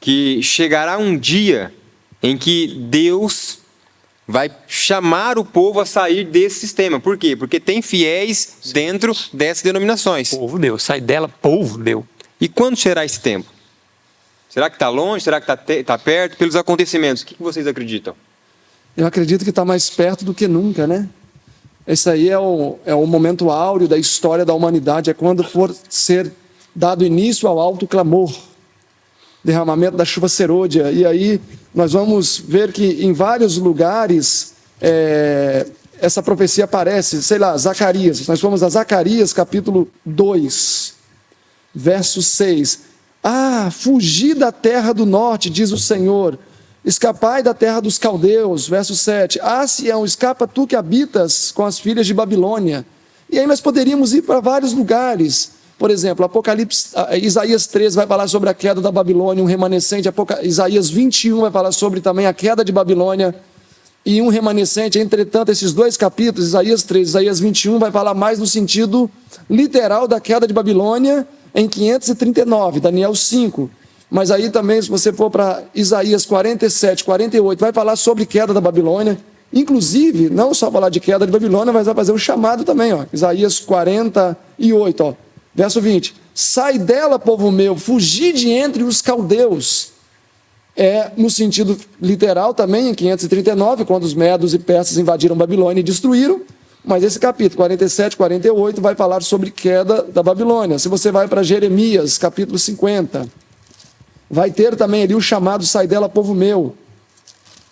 que chegará um dia em que Deus vai chamar o povo a sair desse sistema. Por quê? Porque tem fiéis dentro dessas denominações. Povo meu, sai dela, povo meu. E quando será esse tempo? Será que está longe? Será que está perto? Pelos acontecimentos, o que vocês acreditam? Eu acredito que está mais perto do que nunca, né? Esse aí é o momento áureo da história da humanidade, é quando for ser dado início ao alto clamor, derramamento da chuva serôdia. E aí nós vamos ver que em vários lugares essa profecia aparece, sei lá, Zacarias. Nós fomos a Zacarias capítulo 2, verso 6. Fugi da terra do norte, diz o Senhor, escapai da terra dos caldeus, verso 7. Sião, escapa tu que habitas com as filhas de Babilônia. E aí nós poderíamos ir para vários lugares. Por exemplo, Isaías 13 vai falar sobre a queda da Babilônia, um remanescente. Isaías 21 vai falar sobre também a queda de Babilônia e um remanescente. Entretanto, esses dois capítulos, Isaías 13 e Isaías 21, vai falar mais no sentido literal da queda de Babilônia em 539, Daniel 5. Mas aí também, se você for para Isaías 47, 48, vai falar sobre queda da Babilônia. Inclusive, não só falar de queda de Babilônia, mas vai fazer um chamado também. Isaías 48, verso 20. Sai dela, povo meu, fugi de entre os caldeus. No sentido literal também, em 539, quando os medos e persas invadiram Babilônia e destruíram. Mas esse capítulo 47, 48 vai falar sobre queda da Babilônia. Se você vai para Jeremias, capítulo 50, vai ter também ali o chamado sai dela, povo meu.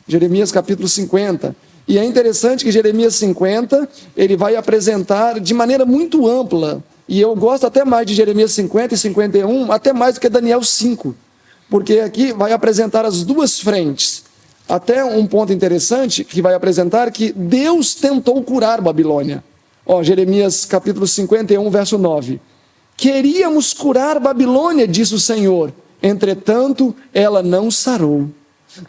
Jeremias capítulo 50. E é interessante que Jeremias 50, ele vai apresentar de maneira muito ampla, e eu gosto até mais de Jeremias 50 e 51, até mais do que Daniel 5, porque aqui vai apresentar as duas frentes. Até um ponto interessante que vai apresentar que Deus tentou curar Babilônia. Jeremias capítulo 51, verso 9. Queríamos curar Babilônia, disse o Senhor, entretanto, ela não sarou.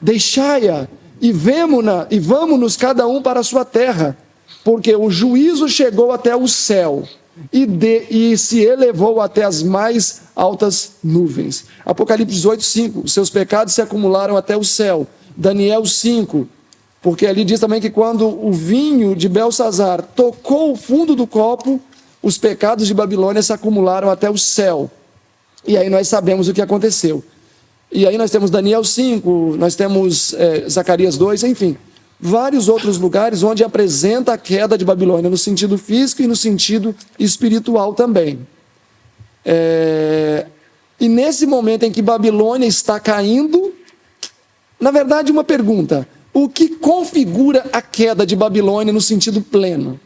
Deixai-a e vamo-nos cada um para a sua terra, porque o juízo chegou até o céu e se elevou até as mais altas nuvens. Apocalipse 18, 5. Os seus pecados se acumularam até o céu. Daniel 5. Porque ali diz também que quando o vinho de Belsazar tocou o fundo do copo, os pecados de Babilônia se acumularam até o céu. E aí nós sabemos o que aconteceu. E aí nós temos Daniel 5, nós temos Zacarias 2, enfim, vários outros lugares onde apresenta a queda de Babilônia no sentido físico e no sentido espiritual também. E nesse momento em que Babilônia está caindo, na verdade uma pergunta: o que configura a queda de Babilônia no sentido pleno?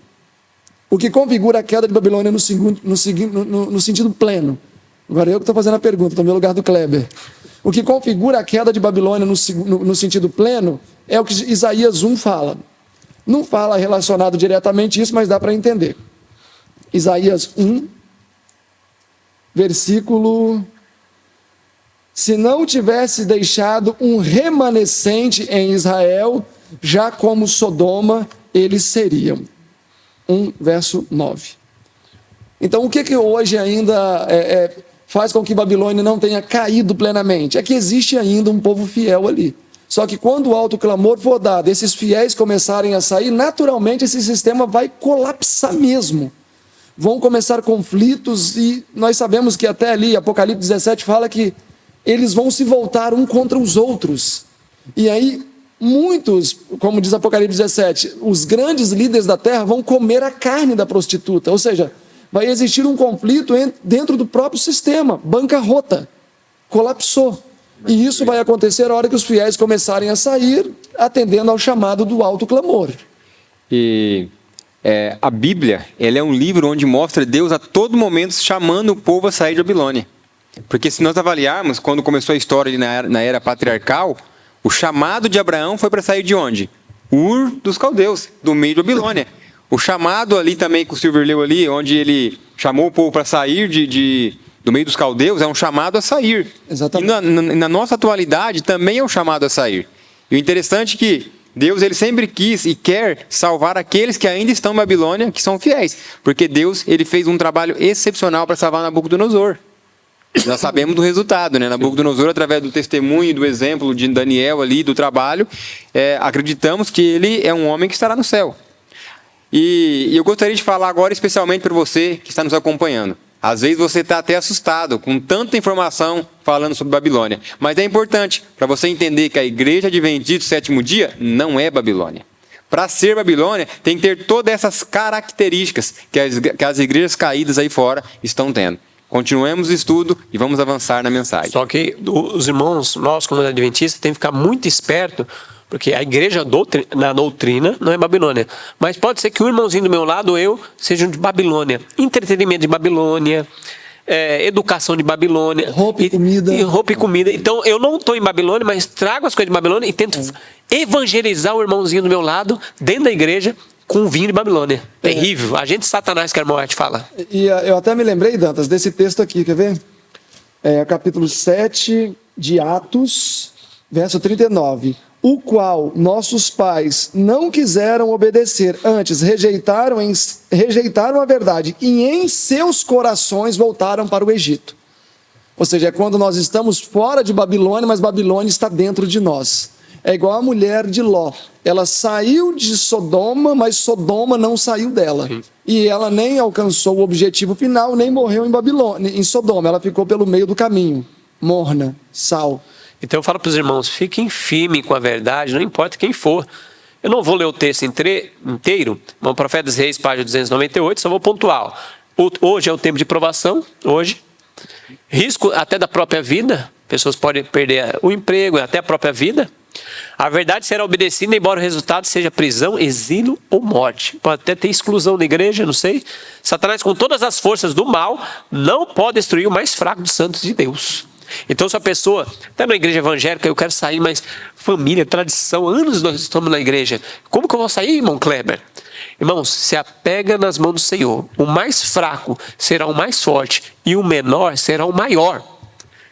O que configura a queda de Babilônia no sentido pleno? Agora eu que estou fazendo a pergunta, estou no meu lugar do Kleber. O que configura a queda de Babilônia no sentido pleno é o que Isaías 1 fala. Não fala relacionado diretamente isso, mas dá para entender. Isaías 1, versículo... Se não tivesse deixado um remanescente em Israel, já como Sodoma, eles seriam. 1, verso 9. Então, o que hoje ainda faz com que Babilônia não tenha caído plenamente? É que existe ainda um povo fiel ali. Só que quando o alto clamor for dado, esses fiéis começarem a sair, naturalmente esse sistema vai colapsar mesmo. Vão começar conflitos e nós sabemos que até ali, Apocalipse 17 fala que eles vão se voltar um contra os outros. E aí, muitos, como diz Apocalipse 17, os grandes líderes da terra vão comer a carne da prostituta. Ou seja, vai existir um conflito dentro do próprio sistema, bancarrota, colapsou. E isso vai acontecer a hora que os fiéis começarem a sair, atendendo ao chamado do alto clamor. E a Bíblia, ela é um livro onde mostra Deus a todo momento chamando o povo a sair de Babilônia. Porque se nós avaliarmos, quando começou a história ali na era patriarcal, o chamado de Abraão foi para sair de onde? Ur dos caldeus, do meio de Babilônia. O chamado ali também, que o Silver leu ali, onde ele chamou o povo para sair do meio dos caldeus, é um chamado a sair. Exatamente. E na nossa atualidade também é um chamado a sair. E o interessante é que Deus ele sempre quis e quer salvar aqueles que ainda estão em Babilônia, que são fiéis. Porque Deus ele fez um trabalho excepcional para salvar Nabucodonosor. Nós sabemos do resultado, né? Nabucodonosor, através do testemunho e do exemplo de Daniel ali, do trabalho, acreditamos que ele é um homem que estará no céu. E eu gostaria de falar agora especialmente para você que está nos acompanhando. Às vezes você está até assustado com tanta informação falando sobre Babilônia. Mas é importante para você entender que a Igreja Adventista do Sétimo Dia não é Babilônia. para ser Babilônia, tem que ter todas essas características que as igrejas caídas aí fora estão tendo. Continuemos o estudo e vamos avançar na mensagem. Só que os irmãos, nós, comunidade adventista, tem que ficar muito esperto, porque a igreja na doutrina não é Babilônia. Mas pode ser que o irmãozinho do meu lado ou eu sejam de Babilônia. Entretenimento de Babilônia, educação de Babilônia. Roupa e comida. E roupa e comida. Então, eu não estou em Babilônia, mas trago as coisas de Babilônia e tento evangelizar o irmãozinho do meu lado, dentro da igreja, com vinho de Babilônia. Terrível. Agente Satanás, que a irmã Arte fala. E eu até me lembrei, Dantas, desse texto aqui, quer ver? Capítulo 7 de Atos, verso 39. O qual nossos pais não quiseram obedecer, antes rejeitaram a verdade e em seus corações voltaram para o Egito. Ou seja, é quando nós estamos fora de Babilônia, mas Babilônia está dentro de nós. É igual a mulher de Ló. Ela saiu de Sodoma, mas Sodoma não saiu dela. Sim. E ela nem alcançou o objetivo final, nem morreu em Sodoma. Ela ficou pelo meio do caminho, morna, sal. Então eu falo para os irmãos, fiquem firmes com a verdade, não importa quem for. Eu não vou ler o texto inteiro, o Profeta dos Reis, página 298, só vou pontuar. Hoje é o tempo de provação, hoje. Risco até da própria vida, pessoas podem perder o emprego, até a própria vida. A verdade será obedecida, embora o resultado seja prisão, exílio ou morte. Pode até ter exclusão da igreja, não sei. Satanás, com todas as forças do mal, não pode destruir o mais fraco dos santos de Deus. Então, se a pessoa está na igreja evangélica, eu quero sair, mas família, tradição, anos nós estamos na igreja. Como que eu vou sair, irmão Kleber? Irmãos, se apega nas mãos do Senhor. O mais fraco será o mais forte e o menor será o maior.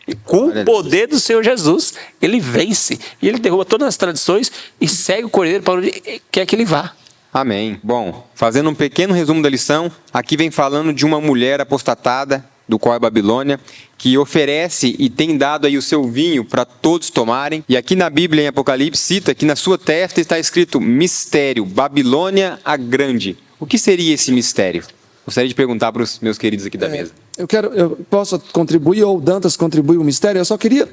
E com o poder do Senhor Jesus, ele vence. E ele derruba todas as tradições e segue o cordeiro para onde quer que ele vá. Amém. Bom, fazendo um pequeno resumo da lição, aqui vem falando de uma mulher apostatada, do qual é Babilônia, que oferece e tem dado aí o seu vinho para todos tomarem. E aqui na Bíblia, em Apocalipse, cita que na sua testa está escrito mistério, Babilônia a Grande. O que seria esse mistério? Gostaria de perguntar para os meus queridos aqui da mesa. Eu posso contribuir, ou Dantas contribui o mistério. Eu só queria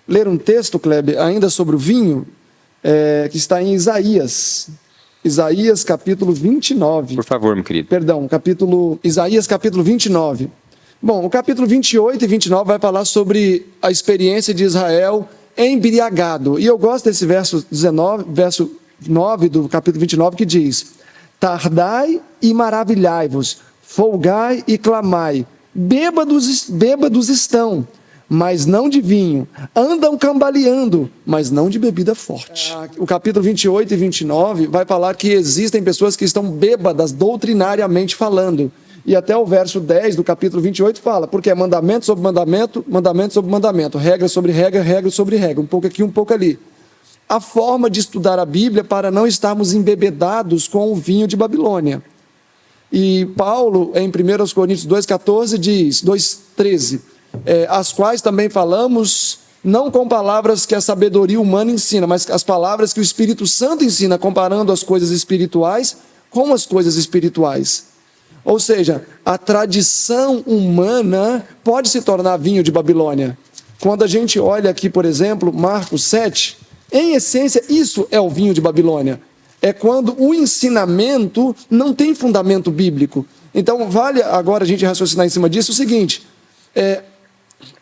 ler um texto, Kleber, ainda sobre o vinho, que está em Isaías. Isaías, capítulo 29. Por favor, meu querido. Perdão, Isaías, capítulo 29. Bom, o capítulo 28 e 29 vai falar sobre a experiência de Israel embriagado. E eu gosto desse verso 9 do capítulo 29, que diz: tardai e maravilhai-vos, folgai e clamai, bêbados estão, mas não de vinho, andam cambaleando, mas não de bebida forte. O capítulo 28 e 29 vai falar que existem pessoas que estão bêbadas doutrinariamente falando. E até o verso 10 do capítulo 28 fala, porque é mandamento sobre mandamento, mandamento sobre mandamento, regra sobre regra, regra sobre regra, um pouco aqui, um pouco ali. A forma de estudar a Bíblia para não estarmos embebedados com o vinho de Babilônia. E Paulo, em 1 Coríntios 2,14, diz, 2,13, as quais também falamos, não com palavras que a sabedoria humana ensina, mas as palavras que o Espírito Santo ensina, comparando as coisas espirituais com as coisas espirituais. Ou seja, a tradição humana pode se tornar vinho de Babilônia. Quando a gente olha aqui, por exemplo, Marcos 7, em essência, isso é o vinho de Babilônia. É quando o ensinamento não tem fundamento bíblico. Então, vale agora a gente raciocinar em cima disso o seguinte: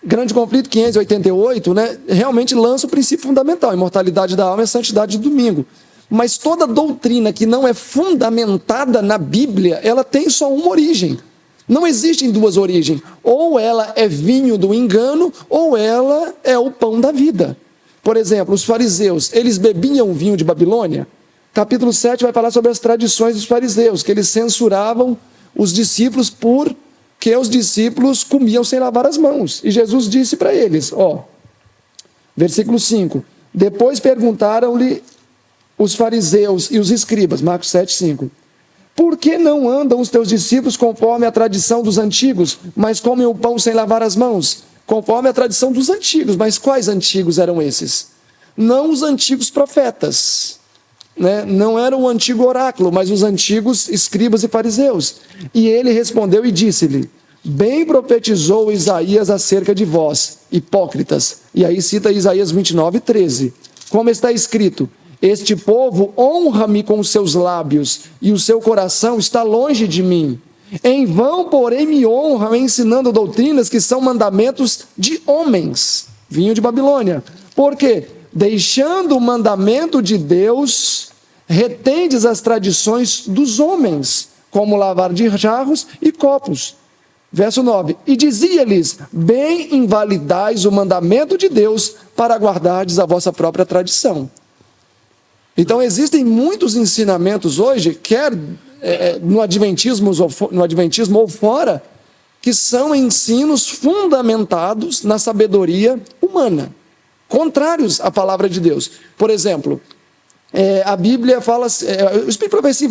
Grande Conflito 588, realmente lança o princípio fundamental, imortalidade da alma e a santidade do domingo. Mas toda doutrina que não é fundamentada na Bíblia, ela tem só uma origem. Não existem duas origens. Ou ela é vinho do engano, ou ela é o pão da vida. Por exemplo, os fariseus, eles bebiam vinho de Babilônia? Capítulo 7 vai falar sobre as tradições dos fariseus, que eles censuravam os discípulos porque os discípulos comiam sem lavar as mãos. E Jesus disse para eles, versículo 5, depois perguntaram-lhe os fariseus e os escribas, Marcos 7, 5. Por que não andam os teus discípulos conforme a tradição dos antigos, mas comem o pão sem lavar as mãos? Conforme a tradição dos antigos. Mas quais antigos eram esses? Não os antigos profetas, não era o antigo oráculo, mas os antigos escribas e fariseus. E ele respondeu e disse-lhe, bem profetizou Isaías acerca de vós, hipócritas. E aí cita Isaías 29, 13. Como está escrito, Este povo honra-me com os seus lábios, e o seu coração está longe de mim. Em vão, porém, me honram, ensinando doutrinas que são mandamentos de homens. Vinho de Babilônia. Por quê? Deixando o mandamento de Deus, retendes as tradições dos homens, como lavar de jarros e copos. Verso 9. E dizia-lhes: bem invalidais o mandamento de Deus para guardardes a vossa própria tradição. Então existem muitos ensinamentos hoje, quer no adventismo ou fora, que são ensinos fundamentados na sabedoria humana, contrários à palavra de Deus. Por exemplo, a Bíblia fala, o Espírito de Profecia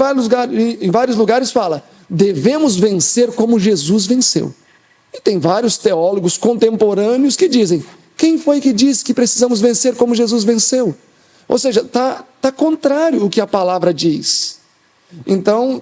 em vários lugares fala: devemos vencer como Jesus venceu. E tem vários teólogos contemporâneos que dizem: quem foi que disse que precisamos vencer como Jesus venceu? Ou seja, está contrário o que a palavra diz. Então,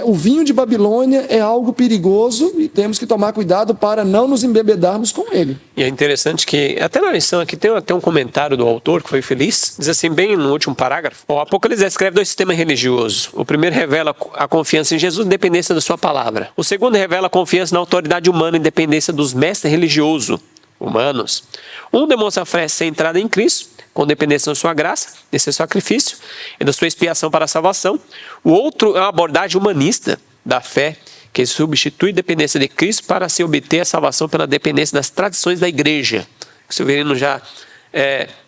o vinho de Babilônia é algo perigoso e temos que tomar cuidado para não nos embebedarmos com ele. E é interessante que, até na lição aqui, tem até um comentário do autor que foi feliz. Diz assim, bem no último parágrafo: o Apocalipse descreve dois sistemas religiosos. O primeiro revela a confiança em Jesus, independência da sua palavra. O segundo revela a confiança na autoridade humana, independência dos mestres religiosos humanos. Um demonstra a fé centrada em Cristo, com dependência da sua graça, desse sacrifício e da sua expiação para a salvação. O outro é uma abordagem humanista da fé, que substitui a dependência de Cristo para se obter a salvação pela dependência das tradições da igreja. O Severino já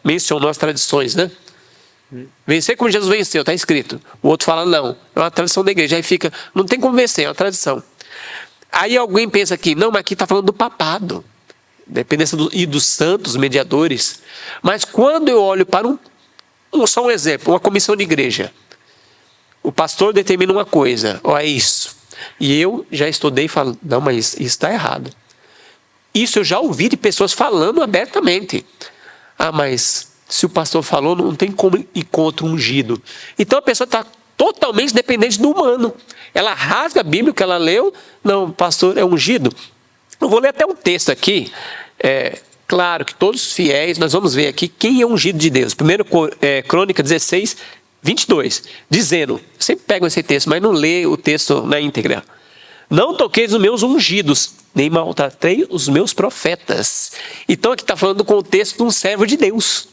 mencionou as tradições, né? Vencer como Jesus venceu, está escrito. O outro fala, não, é uma tradição da igreja. Aí fica, não tem como vencer, é uma tradição. Aí alguém pensa aqui, não, mas aqui está falando do papado, dependência e dos santos mediadores. Mas quando eu olho para só um exemplo, uma comissão de igreja, o pastor determina uma coisa, é isso, e eu já estudei e falo, não, mas isso está errado. Isso eu já ouvi de pessoas falando abertamente. Mas se o pastor falou, não tem como ir contra o ungido. Então a pessoa está totalmente dependente do humano. Ela rasga a Bíblia que ela leu, não, o pastor é ungido. Eu vou ler até um texto aqui. Claro que todos os fiéis, nós vamos ver aqui quem é ungido de Deus. Primeiro, Crônica 16, 22, dizendo, sempre pego esse texto, mas não lê o texto na íntegra. Não toqueis os meus ungidos, nem maltratei os meus profetas. Então aqui está falando do contexto de um servo de Deus.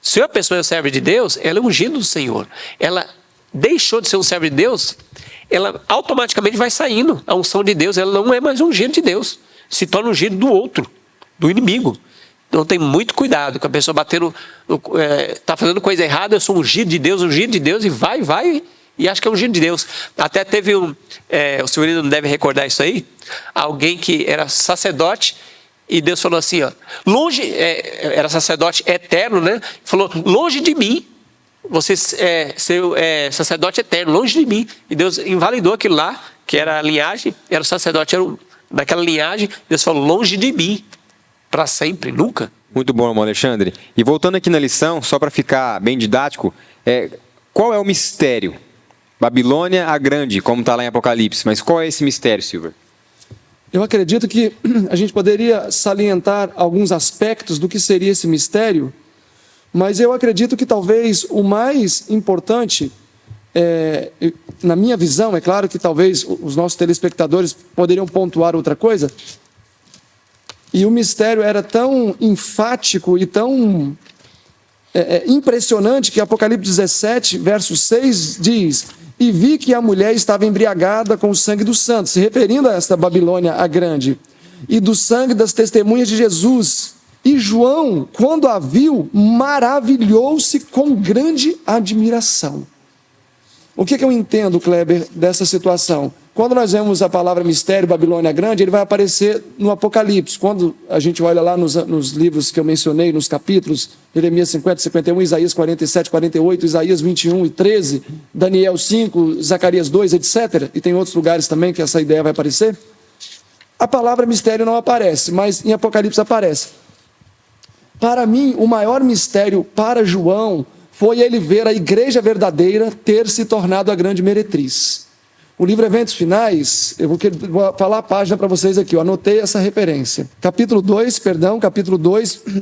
Se a pessoa é um servo de Deus, ela é ungida do Senhor. Ela deixou de ser um servo de Deus, ela automaticamente vai saindo. A unção de Deus, ela não é mais ungida de Deus. Se torna ungido do outro, do inimigo. Então tem muito cuidado com a pessoa batendo, está fazendo coisa errada, eu sou ungido de Deus, e vai, e acha que é ungido de Deus. Até teve o senhor não deve recordar isso aí, alguém que era sacerdote, e Deus falou assim, era sacerdote eterno, né? Falou, longe de mim, você ser sacerdote eterno, longe de mim. E Deus invalidou aquilo lá, que era a linhagem, era o sacerdote, daquela linhagem. Deus falou, longe de mim, para sempre, nunca. Muito bom, irmão Alexandre. E voltando aqui na lição, só para ficar bem didático, qual é o mistério? Babilônia a grande, como está lá em Apocalipse, mas qual é esse mistério, Silver? Eu acredito que a gente poderia salientar alguns aspectos do que seria esse mistério, mas eu acredito que talvez o mais importante, na minha visão, é claro que talvez os nossos telespectadores poderiam pontuar outra coisa, e o mistério era tão enfático e tão impressionante que Apocalipse 17, verso 6 diz: e vi que a mulher estava embriagada com o sangue dos santos, se referindo a esta Babilônia a grande, e do sangue das testemunhas de Jesus. E João, quando a viu, maravilhou-se com grande admiração. O que eu entendo, Kleber, dessa situação? Quando nós vemos a palavra mistério, Babilônia grande, ele vai aparecer no Apocalipse. Quando a gente olha lá nos livros que eu mencionei, nos capítulos, Jeremias 50, 51, Isaías 47, 48, Isaías 21 e 13, Daniel 5, Zacarias 2, etc. E tem outros lugares também que essa ideia vai aparecer. A palavra mistério não aparece, mas em Apocalipse aparece. Para mim, o maior mistério para João foi ele ver a igreja verdadeira ter se tornado a grande meretriz. O livro Eventos Finais, eu vou falar a página para vocês aqui, eu anotei essa referência. Capítulo 2,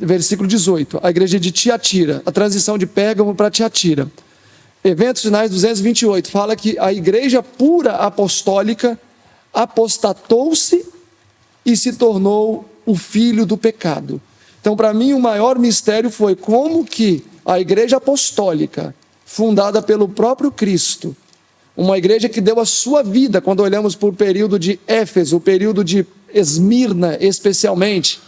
versículo 18. A igreja de Tiatira, a transição de Pérgamo para Tiatira. Eventos Finais 228, fala que a igreja pura apostólica apostatou-se e se tornou o filho do pecado. Então, para mim, o maior mistério foi como que a igreja apostólica, fundada pelo próprio Cristo, uma igreja que deu a sua vida, quando olhamos para o período de Éfeso, o período de Esmirna especialmente,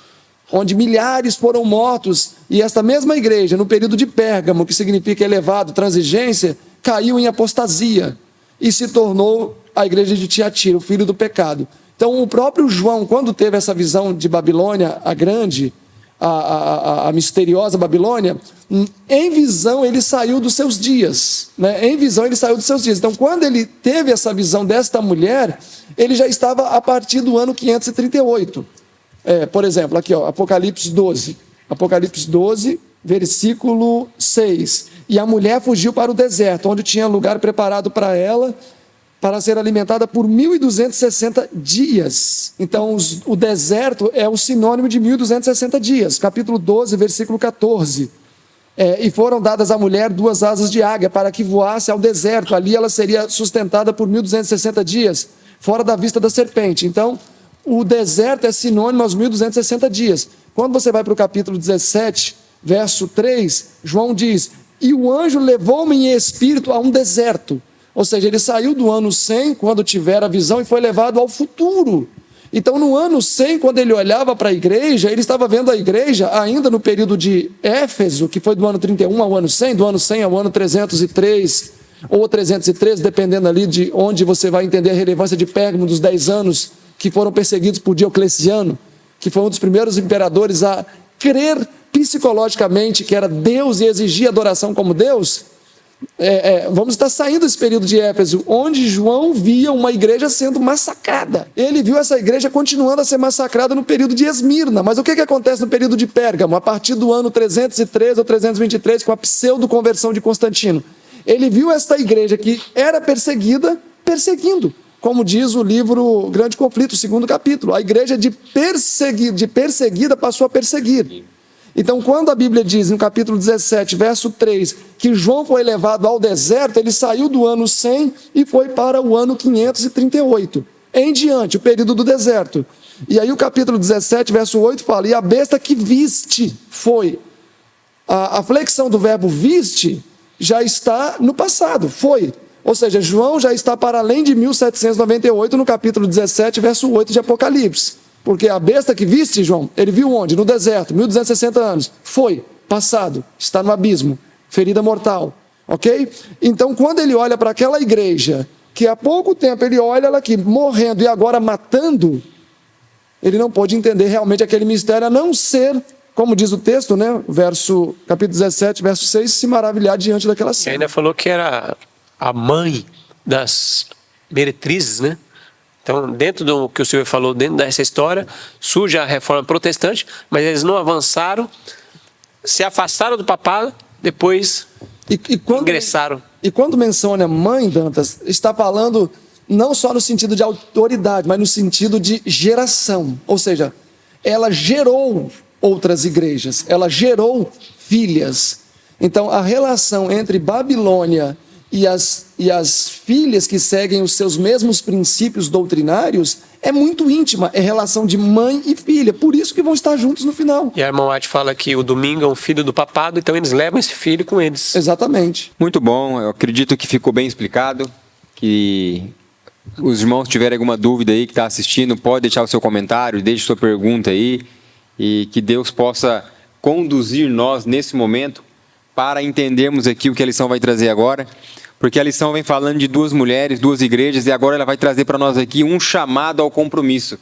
onde milhares foram mortos, e esta mesma igreja, no período de Pérgamo, que significa elevado, transigência, caiu em apostasia e se tornou a igreja de Tiatira, o filho do pecado. Então, o próprio João, quando teve essa visão de Babilônia, a grande, a misteriosa Babilônia, em visão ele saiu dos seus dias, né? Em visão ele saiu dos seus dias. Então, quando ele teve essa visão desta mulher, ele já estava a partir do ano 538. Por exemplo, aqui, ó, Apocalipse 12, versículo 6. E a mulher fugiu para o deserto, onde tinha lugar preparado para ela, para ser alimentada por 1.260 dias. Então, o deserto é o sinônimo de 1.260 dias. Capítulo 12, versículo 14. E foram dadas à mulher 2 asas de águia, para que voasse ao deserto. Ali ela seria sustentada por 1.260 dias, fora da vista da serpente. Então, o deserto é sinônimo aos 1.260 dias. Quando você vai para o capítulo 17, verso 3, João diz: e o anjo levou-me em espírito a um deserto. Ou seja, ele saiu do ano 100, quando tiver a visão, e foi levado ao futuro. Então, no ano 100, quando ele olhava para a igreja, ele estava vendo a igreja ainda no período de Éfeso, que foi do ano 31 ao ano 100, do ano 100 ao ano 303, ou 313, dependendo ali de onde você vai entender a relevância de Pérgamo, dos 10 anos que foram perseguidos por Diocleciano, que foi um dos primeiros imperadores a crer psicologicamente que era Deus e exigir adoração como Deus. Vamos estar saindo desse período de Éfeso, onde João via uma igreja sendo massacrada. Ele viu essa igreja continuando a ser massacrada no período de Esmirna. Mas o que acontece no período de Pérgamo? A partir do ano 313 ou 323, com a pseudo-conversão de Constantino. Ele viu esta igreja que era perseguida, perseguindo. Como diz o livro Grande Conflito, 2º capítulo. A igreja de perseguida passou a perseguir. Então, quando a Bíblia diz, no capítulo 17, verso 3, que João foi levado ao deserto, ele saiu do ano 100 e foi para o ano 538. Em diante, o período do deserto. E aí o capítulo 17, verso 8 fala: e a besta que viste foi. A flexão do verbo viste já está no passado, foi. Ou seja, João já está para além de 1798, no capítulo 17, verso 8 de Apocalipse. Porque a besta que viste, João, ele viu onde? No deserto, 1260 anos. Foi, passado, está no abismo, ferida mortal, ok? Então, quando ele olha para aquela igreja, que há pouco tempo ele olha ela aqui, morrendo e agora matando, ele não pôde entender realmente aquele mistério, a não ser, como diz o texto, né? Capítulo 17, verso 6, se maravilhar diante daquela cena. E ainda falou que era a mãe das meretrizes, né? Então, dentro do que o senhor falou, dentro dessa história, surge a reforma protestante, mas eles não avançaram, se afastaram do papado, depois ingressaram. E quando menciona mãe, Dantas, está falando não só no sentido de autoridade, mas no sentido de geração. Ou seja, ela gerou outras igrejas, ela gerou filhas. Então, a relação entre Babilônia e as filhas que seguem os seus mesmos princípios doutrinários é muito íntima, é relação de mãe e filha, por isso que vão estar juntos no final. E a irmã White fala que o domingo é um filho do papado, então eles levam esse filho com eles. Exatamente. Muito bom, eu acredito que ficou bem explicado, que os irmãos tiverem alguma dúvida aí que está assistindo, pode deixar o seu comentário, deixe sua pergunta aí, e que Deus possa conduzir nós nesse momento para entendermos aqui o que a lição vai trazer agora, porque a lição vem falando de 2 mulheres, 2 igrejas, e agora ela vai trazer para nós aqui um chamado ao compromisso.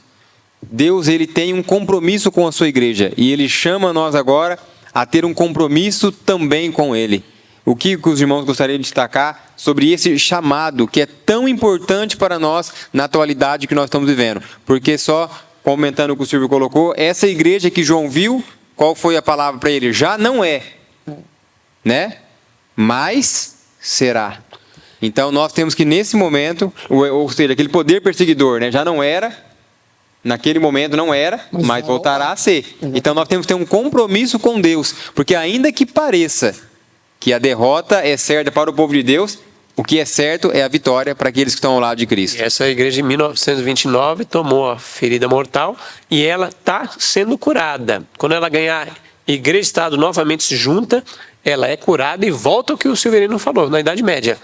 Deus, ele tem um compromisso com a sua igreja, e ele chama nós agora a ter um compromisso também com ele. O que os irmãos gostariam de destacar sobre esse chamado, que é tão importante para nós na atualidade que nós estamos vivendo? Porque só comentando o que o Silvio colocou, essa igreja que João viu, qual foi a palavra para ele? Já não é, né? Mas será. Então nós temos que nesse momento, ou seja, aquele poder perseguidor, né, já não era, naquele momento não era, mas voltará a ser. Então nós temos que ter um compromisso com Deus, porque ainda que pareça que a derrota é certa para o povo de Deus, o que é certo é a vitória para aqueles que estão ao lado de Cristo. E essa igreja em 1929 tomou a ferida mortal e ela está sendo curada. Quando ela ganhar igreja e Estado novamente junta, ela é curada e volta ao que o Silverino falou, na Idade Média.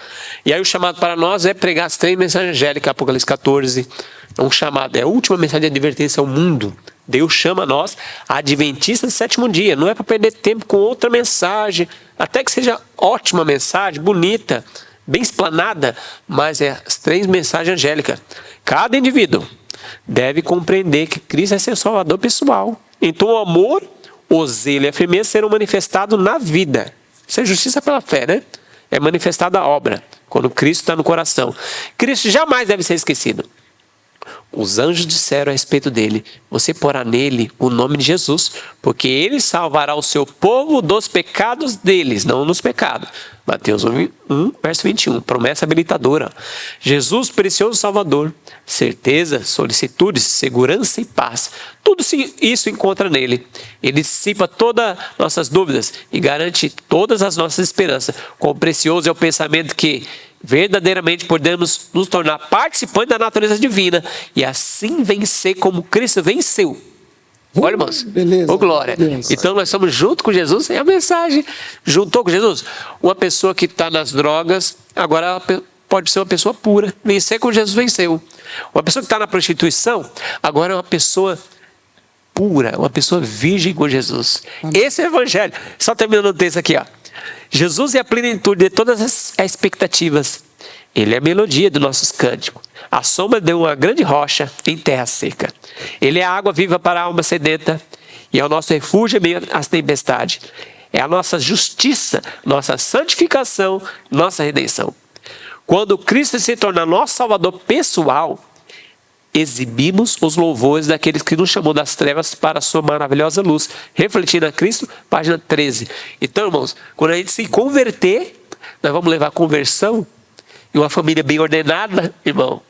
E aí o chamado para nós é pregar as 3 mensagens angélicas, Apocalipse 14. É um chamado, é a última mensagem de advertência ao mundo. Deus chama nós adventistas do 7º dia. Não é para perder tempo com outra mensagem, até que seja ótima mensagem, bonita, bem explanada, mas é as 3 mensagens angélicas. Cada indivíduo deve compreender que Cristo é seu salvador pessoal. Então o amor, o zelo e a firmeza serão manifestados na vida. Isso é justiça pela fé, né? É manifestada a obra, quando Cristo está no coração. Cristo jamais deve ser esquecido. Os anjos disseram a respeito dele: você porá nele o nome de Jesus, porque ele salvará o seu povo dos pecados deles, não nos pecados. Mateus 1, verso 21, promessa habilitadora. Jesus, precioso Salvador, certeza, solicitudes, segurança e paz. Tudo isso encontra nele. Ele dissipa todas nossas dúvidas e garante todas as nossas esperanças. Quão precioso é o pensamento que verdadeiramente podemos nos tornar participantes da natureza divina e assim vencer como Cristo venceu. Olha, irmãos. Beleza. Ô, glória. Beleza. Então nós estamos junto com Jesus. É a mensagem. Juntou com Jesus. Uma pessoa que está nas drogas, agora ela pode ser uma pessoa pura. Vencer com Jesus venceu. Uma pessoa que está na prostituição, agora é uma pessoa pura, uma pessoa virgem com Jesus. Esse é o evangelho. Só terminando o texto aqui, ó. Jesus é a plenitude de todas as expectativas. Ele é a melodia dos nossos cânticos. A sombra de uma grande rocha em terra seca. Ele é a água viva para a alma sedenta. E é o nosso refúgio em meio às tempestades. É a nossa justiça, nossa santificação, nossa redenção. Quando Cristo se torna nosso Salvador pessoal, exibimos os louvores daqueles que nos chamou das trevas para a sua maravilhosa luz. Refletindo a Cristo, página 13. Então, irmãos, quando a gente se converter, nós vamos levar a conversão e uma família bem ordenada, irmão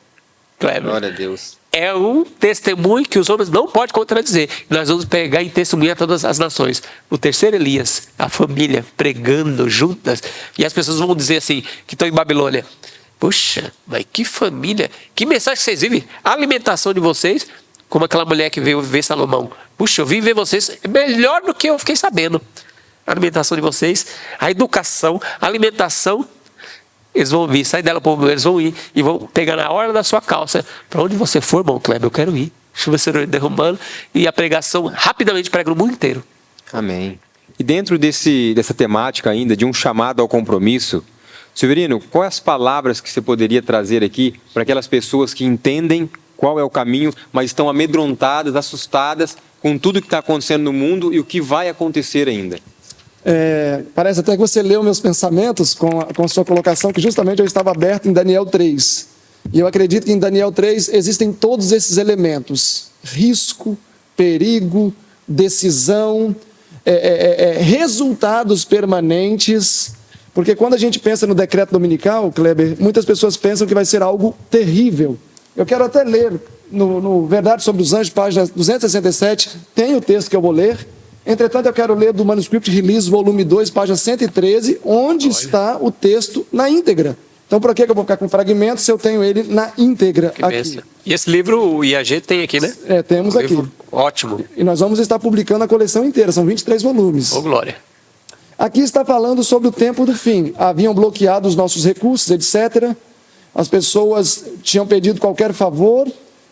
Kleber. Glória a Deus. É um testemunho que os homens não podem contradizer. Nós vamos pegar em testemunho a todas as nações. O terceiro Elias, a família pregando juntas. E as pessoas vão dizer assim, que estão em Babilônia: puxa, mas que família, que mensagem que vocês vivem. A alimentação de vocês, como aquela mulher que veio ver Salomão. Puxa, eu vim ver vocês, é melhor do que eu fiquei sabendo. A alimentação de vocês, a educação, a alimentação. Eles vão vir, sai dela, povo, eles vão ir e vão pegar na orla da sua calça. Para onde você for, irmão Kleber, eu quero ir. Chuva será derramando e a pregação rapidamente prega no mundo inteiro. Amém. E dentro dessa temática ainda, de um chamado ao compromisso, Silverino, quais as palavras que você poderia trazer aqui para aquelas pessoas que entendem qual é o caminho, mas estão amedrontadas, assustadas com tudo que está acontecendo no mundo e o que vai acontecer ainda? Parece até que você leu meus pensamentos com a sua colocação, que justamente eu estava aberto em Daniel 3. E eu acredito que em Daniel 3 existem todos esses elementos: risco, perigo, decisão, resultados permanentes. Porque quando a gente pensa no decreto dominical, Kleber, muitas pessoas pensam que vai ser algo terrível. Eu quero até ler no Verdade sobre os Anjos, página 267, tem o texto que eu vou ler. Entretanto, eu quero ler do Manuscript Release, volume 2, página 113, onde está o texto na íntegra. Então, por que eu vou ficar com fragmentos se eu tenho ele na íntegra aqui? E esse livro o IAG tem aqui, né? Temos aqui. Ótimo. E nós vamos estar publicando a coleção inteira, são 23 volumes. Ô, glória. Aqui está falando sobre o tempo do fim. Haviam bloqueado os nossos recursos, etc. As pessoas tinham pedido qualquer favor.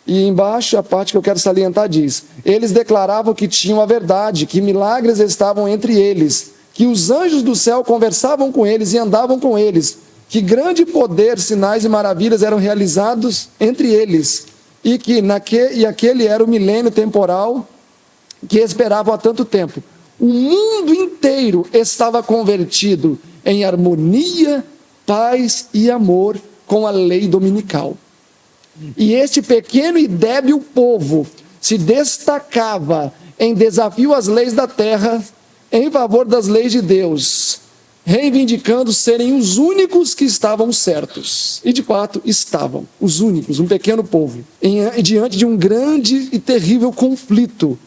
E embaixo, a parte que eu quero salientar diz: eles declaravam que tinham a verdade, que milagres estavam entre eles, que os anjos do céu conversavam com eles e andavam com eles, que grande poder, sinais e maravilhas eram realizados entre eles, e que aquele era o milênio temporal que esperavam há tanto tempo. O mundo inteiro estava convertido em harmonia, paz e amor com a lei dominical. E este pequeno e débil povo se destacava em desafio às leis da terra em favor das leis de Deus. reivindicando serem os únicos que estavam certos. E de fato estavam, os únicos, um pequeno povo, diante de um grande e terrível conflito.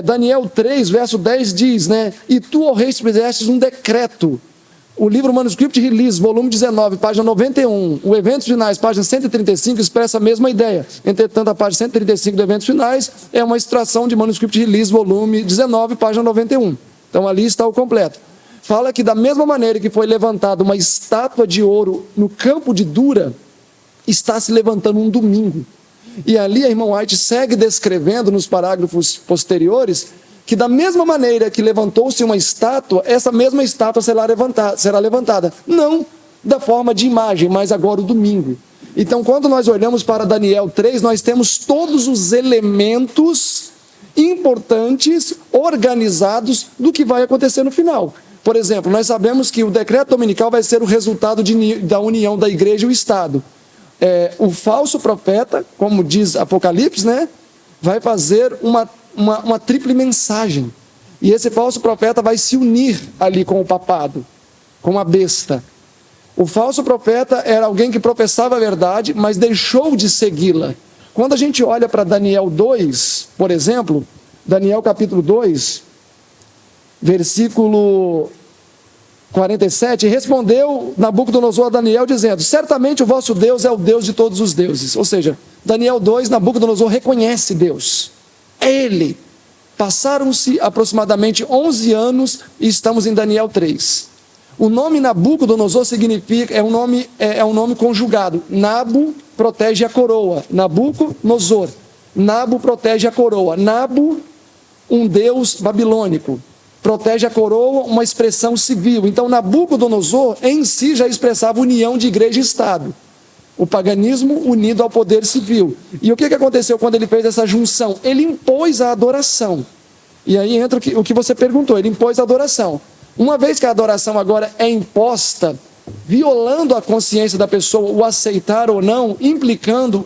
Daniel 3, verso 10 diz, né? E tu, ó rei, fizestes um decreto. O livro Manuscript Release, volume 19, página 91, o Eventos Finais, página 135, expressa a mesma ideia. Entretanto, a página 135 do Eventos Finais é uma extração de Manuscript Release, volume 19, página 91. Então ali está o completo. Fala que da mesma maneira que foi levantada uma estátua de ouro no campo de Dura, está se levantando um domingo. E ali a irmã White segue descrevendo nos parágrafos posteriores que da mesma maneira que levantou-se uma estátua, essa mesma estátua será levantada. Não da forma de imagem, mas agora o domingo. Então, quando nós olhamos para Daniel 3, nós temos todos os elementos importantes, organizados, do que vai acontecer no final. Por exemplo, nós sabemos que o decreto dominical vai ser o resultado da união da igreja e o Estado. O falso profeta, como diz Apocalipse, né, vai fazer uma tríplice mensagem. E esse falso profeta vai se unir ali com o papado, com a besta. O falso profeta era alguém que professava a verdade, mas deixou de segui-la. Quando a gente olha para Daniel 2, por exemplo, Daniel capítulo 2, versículo 47, respondeu Nabucodonosor a Daniel dizendo, certamente o vosso Deus é o Deus de todos os deuses. Ou seja, Daniel 2, Nabucodonosor reconhece Deus. É Ele. Passaram-se aproximadamente 11 anos e estamos em Daniel 3. O nome Nabucodonosor significa, é um nome conjugado. Nabu protege a coroa. Nabucodonosor. Nabu protege a coroa. Nabu, um deus babilônico. Protege a coroa, uma expressão civil. Então Nabucodonosor em si já expressava união de igreja e Estado. O paganismo unido ao poder civil. E o que aconteceu quando ele fez essa junção? Ele impôs a adoração. E aí entra o que você perguntou, ele impôs a adoração. Uma vez que a adoração agora é imposta, violando a consciência da pessoa, o aceitar ou não, implicando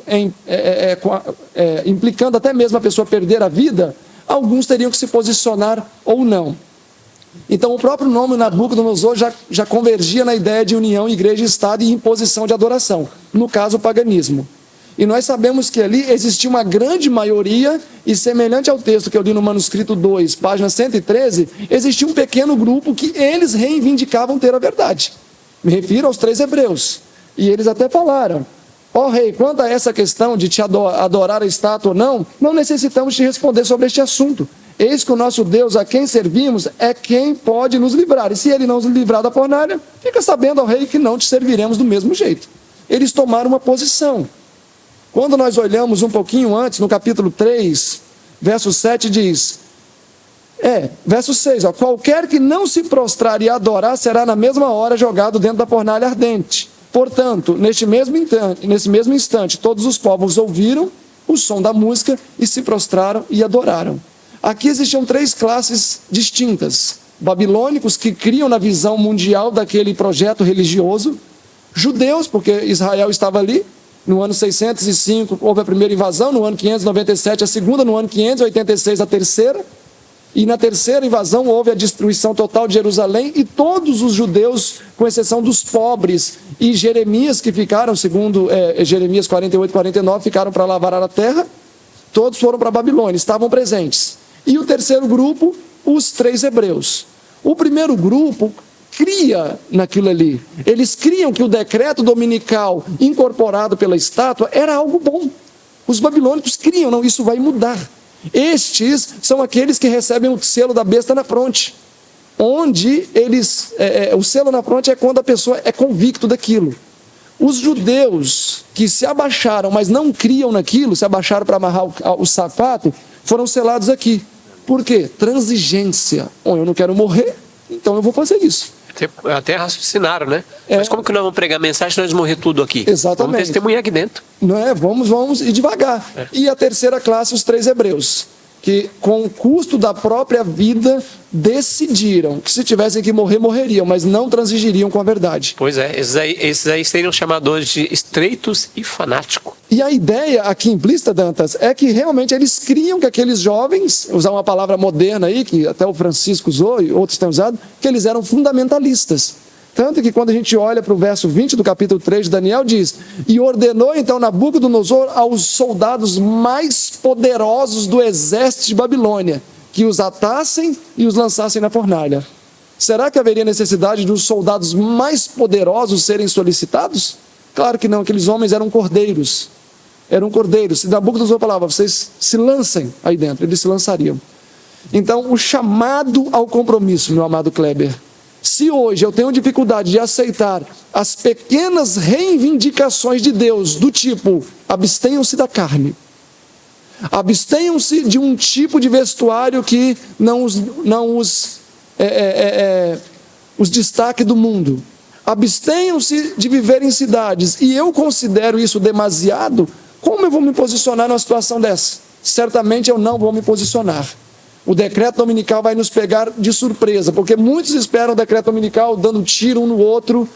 até mesmo a pessoa perder a vida, alguns teriam que se posicionar ou não. Então o próprio nome Nabucodonosor já convergia na ideia de união igreja e Estado e imposição de adoração, no caso o paganismo. E nós sabemos que ali existia uma grande maioria, e semelhante ao texto que eu li no manuscrito 2, página 113, existia um pequeno grupo que eles reivindicavam ter a verdade. Me refiro aos 3 hebreus. E eles até falaram, ó rei, quanto a essa questão de te adorar a estátua ou não, não necessitamos te responder sobre este assunto. Eis que o nosso Deus, a quem servimos, é quem pode nos livrar. E se ele não nos livrar da fornalha, fica sabendo, ó rei, que não te serviremos do mesmo jeito. Eles tomaram uma posição. Quando nós olhamos um pouquinho antes, no capítulo 3, verso 7 diz... verso 6, ó, qualquer que não se prostrar e adorar, será na mesma hora jogado dentro da fornalha ardente. Portanto, nesse mesmo instante, todos os povos ouviram o som da música e se prostraram e adoraram. Aqui existiam 3 classes distintas. Babilônicos, que criam na visão mundial daquele projeto religioso. Judeus, porque Israel estava ali. No ano 605 houve a primeira invasão, no ano 597 a segunda, no ano 586 a terceira. E na terceira invasão houve a destruição total de Jerusalém, e todos os judeus, com exceção dos pobres e Jeremias, que ficaram, segundo Jeremias 48, 49, ficaram para lavrar a terra, todos foram para a Babilônia, estavam presentes. E o terceiro grupo, os 3 hebreus. O primeiro grupo cria naquilo ali. Eles criam que o decreto dominical incorporado pela estátua era algo bom. Os babilônicos criam, não, isso vai mudar. Estes são aqueles que recebem o selo da besta na fronte, onde o selo na fronte é quando a pessoa é convicto daquilo. Os judeus que se abaixaram, mas não criam naquilo, se abaixaram para amarrar o sapato, foram selados aqui. Por quê? Transigência. Bom, eu não quero morrer, então eu vou fazer isso. Até raciocinaram, né? Mas como que nós vamos pregar mensagem se nós morrer tudo aqui? Exatamente. Vamos testemunhar aqui dentro. Não é? Vamos ir devagar. E a terceira classe, os 3 hebreus, que com o custo da própria vida decidiram que se tivessem que morrer, morreriam, mas não transigiriam com a verdade. Pois é, esses aí seriam chamados de estreitos e fanáticos. E a ideia aqui implícita, Dantas, é que realmente eles criam que aqueles jovens, usar uma palavra moderna aí, que até o Francisco usou e outros têm usado, que eles eram fundamentalistas. Tanto que quando a gente olha para o verso 20 do capítulo 3 de Daniel, diz: e ordenou então Nabucodonosor aos soldados mais poderosos do exército de Babilônia, que os atassem e os lançassem na fornalha. Será que haveria necessidade de os soldados mais poderosos serem solicitados? Claro que não, aqueles homens eram cordeiros. Eram cordeiros. Se Nabucodonosor falava, vocês se lancem aí dentro, eles se lançariam. Então, o chamado ao compromisso, meu amado Kleber, se hoje eu tenho dificuldade de aceitar as pequenas reivindicações de Deus, do tipo, abstenham-se da carne, abstenham-se de um tipo de vestuário que não os destaque do mundo, abstenham-se de viver em cidades, e eu considero isso demasiado, como eu vou me posicionar numa situação dessa? Certamente eu não vou me posicionar. O decreto dominical vai nos pegar de surpresa, porque muitos esperam o decreto dominical dando tiro um no outro,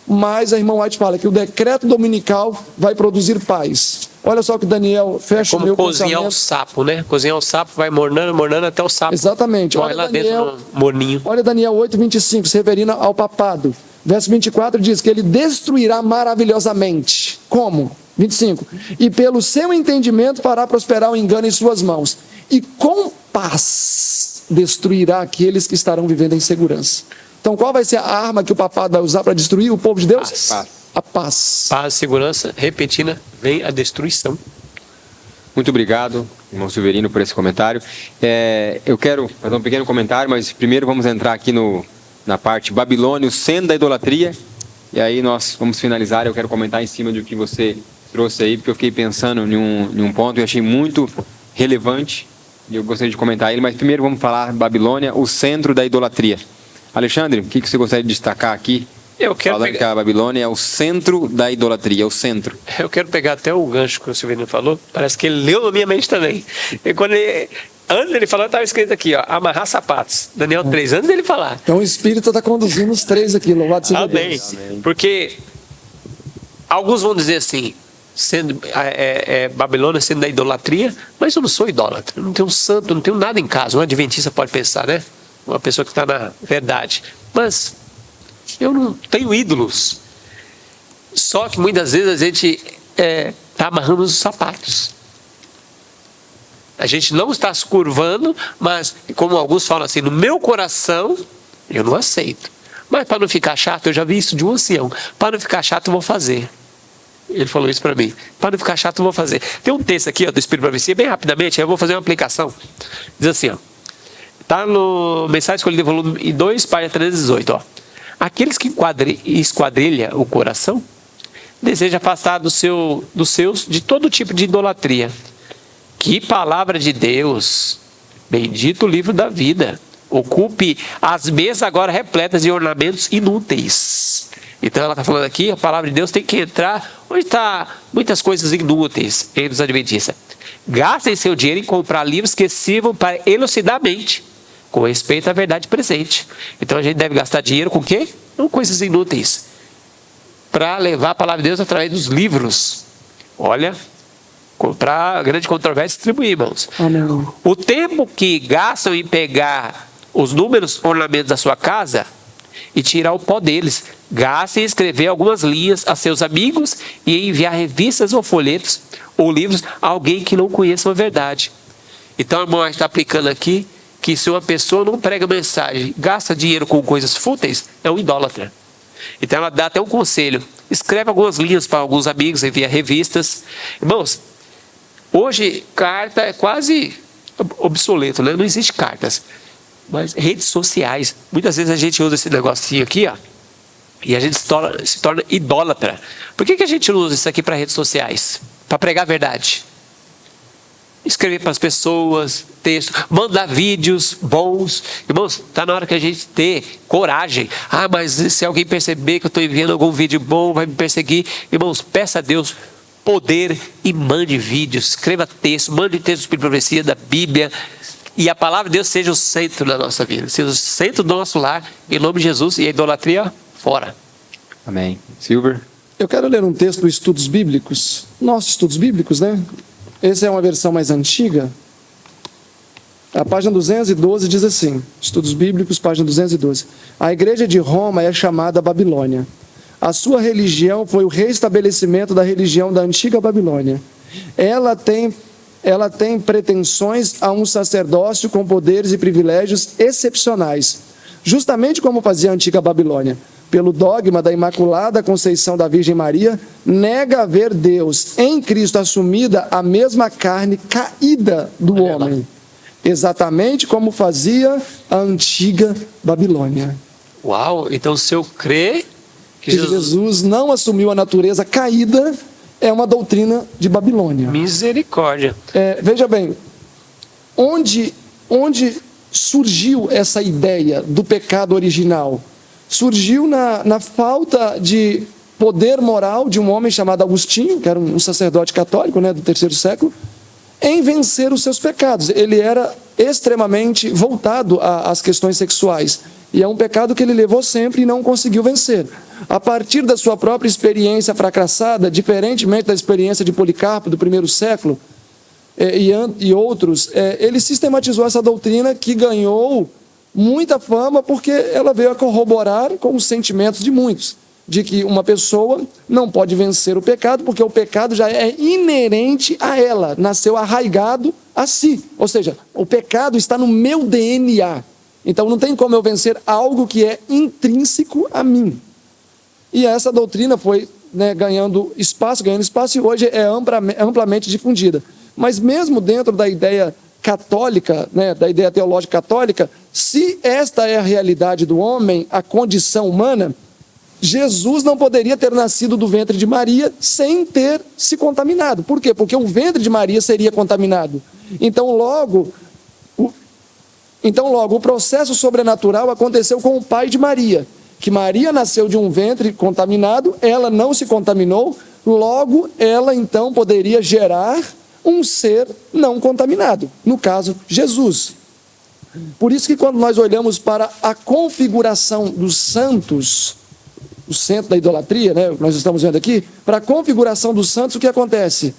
mas a irmã White fala que o decreto dominical vai produzir paz. Olha só que Daniel fecha o meu pensamento. Como cozinhar o sapo, né? Cozinhar o sapo, vai mornando até o sapo. Exatamente. Olha lá Daniel, dentro no morninho. Olha Daniel 8:25, se referindo ao papado. Verso 24 diz que ele destruirá maravilhosamente. Como? 25. E pelo seu entendimento fará prosperar o engano em suas mãos. E com paz destruirá aqueles que estarão vivendo em segurança. Então qual vai ser a arma que o papado vai usar para destruir o povo de Deus? Paz. A paz. Paz, segurança, repetindo, vem a destruição. Muito obrigado, irmão Silverino, por esse comentário. Eu quero fazer um pequeno comentário, mas primeiro vamos entrar aqui na parte Babilônia, o centro da idolatria. E aí nós vamos finalizar. Eu quero comentar em cima do que você trouxe aí, porque eu fiquei pensando em um ponto e achei muito relevante. E eu gostaria de comentar ele, mas primeiro vamos falar Babilônia, o centro da idolatria. Alexandre, o que você gostaria de destacar aqui? Falando que a Babilônia é o centro da idolatria, é o centro. Eu quero pegar até o gancho que o Silvino falou, parece que ele leu na minha mente também. E antes dele falar, estava escrito aqui, ó, amarrar sapatos. Daniel 3, antes dele falar. Então o Espírito está conduzindo os três aqui, louvado seja Deus. Amém. Porque alguns vão dizer assim, Babilônia sendo da idolatria, mas eu não sou idólatra, eu não tenho um santo, eu não tenho nada em casa. Um adventista pode pensar, né? Uma pessoa que está na verdade. Mas eu não tenho ídolos. Só que muitas vezes a gente está amarrando os sapatos. A gente não está se curvando, mas como alguns falam assim, no meu coração, eu não aceito. Mas para não ficar chato, eu já vi isso de um ancião. Para não ficar chato, eu vou fazer. Ele falou isso para mim. Para não ficar chato, eu vou fazer. Tem um texto aqui, ó, do Espírito Profecia, bem rapidamente, aí eu vou fazer uma aplicação. Diz assim, ó. Está no Mensagem Escolhida, volume 2, página 318, ó. Aqueles que esquadrilha o coração, deseja afastar dos seus de todo tipo de idolatria. Que palavra de Deus, bendito o livro da vida, ocupe as mesas agora repletas de ornamentos inúteis. Então ela está falando aqui, a palavra de Deus tem que entrar onde está muitas coisas inúteis entre os adventistas. Gastem seu dinheiro em comprar livros que sirvam para elucidar a mente, com respeito à verdade presente. Então a gente deve gastar dinheiro com o quê? Com coisas inúteis, para levar a palavra de Deus através dos livros. Olha, comprar grande controvérsia e distribuir, irmãos. Amém. O tempo que gastam em pegar os números ornamentos da sua casa e tirar o pó deles, gastem em escrever algumas linhas a seus amigos e enviar revistas ou folhetos ou livros a alguém que não conheça a verdade. Então a irmã está aplicando aqui que se uma pessoa não prega mensagem, gasta dinheiro com coisas fúteis, é um idólatra. Então ela dá até um conselho, escreve algumas linhas para alguns amigos, envia revistas. Irmãos, hoje carta é quase obsoleto, né? Não existe cartas, mas redes sociais, muitas vezes a gente usa esse negocinho aqui, ó, e a gente se torna idólatra. Por que a gente usa isso aqui para redes sociais? Para pregar a verdade. Escrever para as pessoas, texto, mandar vídeos bons. Irmãos, está na hora que a gente ter coragem. Ah, mas se alguém perceber que eu estou enviando algum vídeo bom, vai me perseguir. Irmãos, peça a Deus poder e mande vídeos, escreva texto, mande texto do Espírito de Profecia, da Bíblia. E a palavra de Deus seja o centro da nossa vida, seja o centro do nosso lar, em nome de Jesus, e a idolatria fora. Amém. Silver? Eu quero ler um texto do Estudos Bíblicos, nossos Estudos Bíblicos, né? Essa é uma versão mais antiga. A página 212 diz assim, Estudos Bíblicos, página 212. A igreja de Roma é chamada Babilônia. A sua religião foi o reestabelecimento da religião da antiga Babilônia. Ela tem pretensões a um sacerdócio com poderes e privilégios excepcionais, justamente como fazia a antiga Babilônia. Pelo dogma da Imaculada Conceição da Virgem Maria, nega haver Deus em Cristo assumida a mesma carne caída do homem, exatamente como fazia a antiga Babilônia. Uau, então se eu crer que Que Jesus não assumiu a natureza caída, é uma doutrina de Babilônia. Misericórdia. Veja bem, onde surgiu essa ideia do pecado original? Surgiu na falta de poder moral de um homem chamado Agostinho, que era um sacerdote católico, né, do terceiro século, em vencer os seus pecados. Ele era extremamente voltado às questões sexuais. E é um pecado que ele levou sempre e não conseguiu vencer. A partir da sua própria experiência fracassada, diferentemente da experiência de Policarpo do primeiro século e outros, ele sistematizou essa doutrina que ganhou muita fama porque ela veio a corroborar com os sentimentos de muitos, de que uma pessoa não pode vencer o pecado porque o pecado já é inerente a ela, nasceu arraigado a si. Ou seja, o pecado está no meu DNA. Então não tem como eu vencer algo que é intrínseco a mim. E essa doutrina foi, né, ganhando espaço e hoje é amplamente difundida. Mas mesmo dentro da ideia católica, né, da ideia teológica católica, se esta é a realidade do homem, a condição humana, Jesus não poderia ter nascido do ventre de Maria sem ter se contaminado. Por quê? Porque o ventre de Maria seria contaminado. Então logo, o processo sobrenatural aconteceu com o pai de Maria, que Maria nasceu de um ventre contaminado, ela não se contaminou, logo ela então poderia gerar um ser não contaminado, no caso, Jesus. Por isso que quando nós olhamos para a configuração dos santos, o centro da idolatria, né, nós estamos vendo aqui, para a configuração dos santos, o que acontece?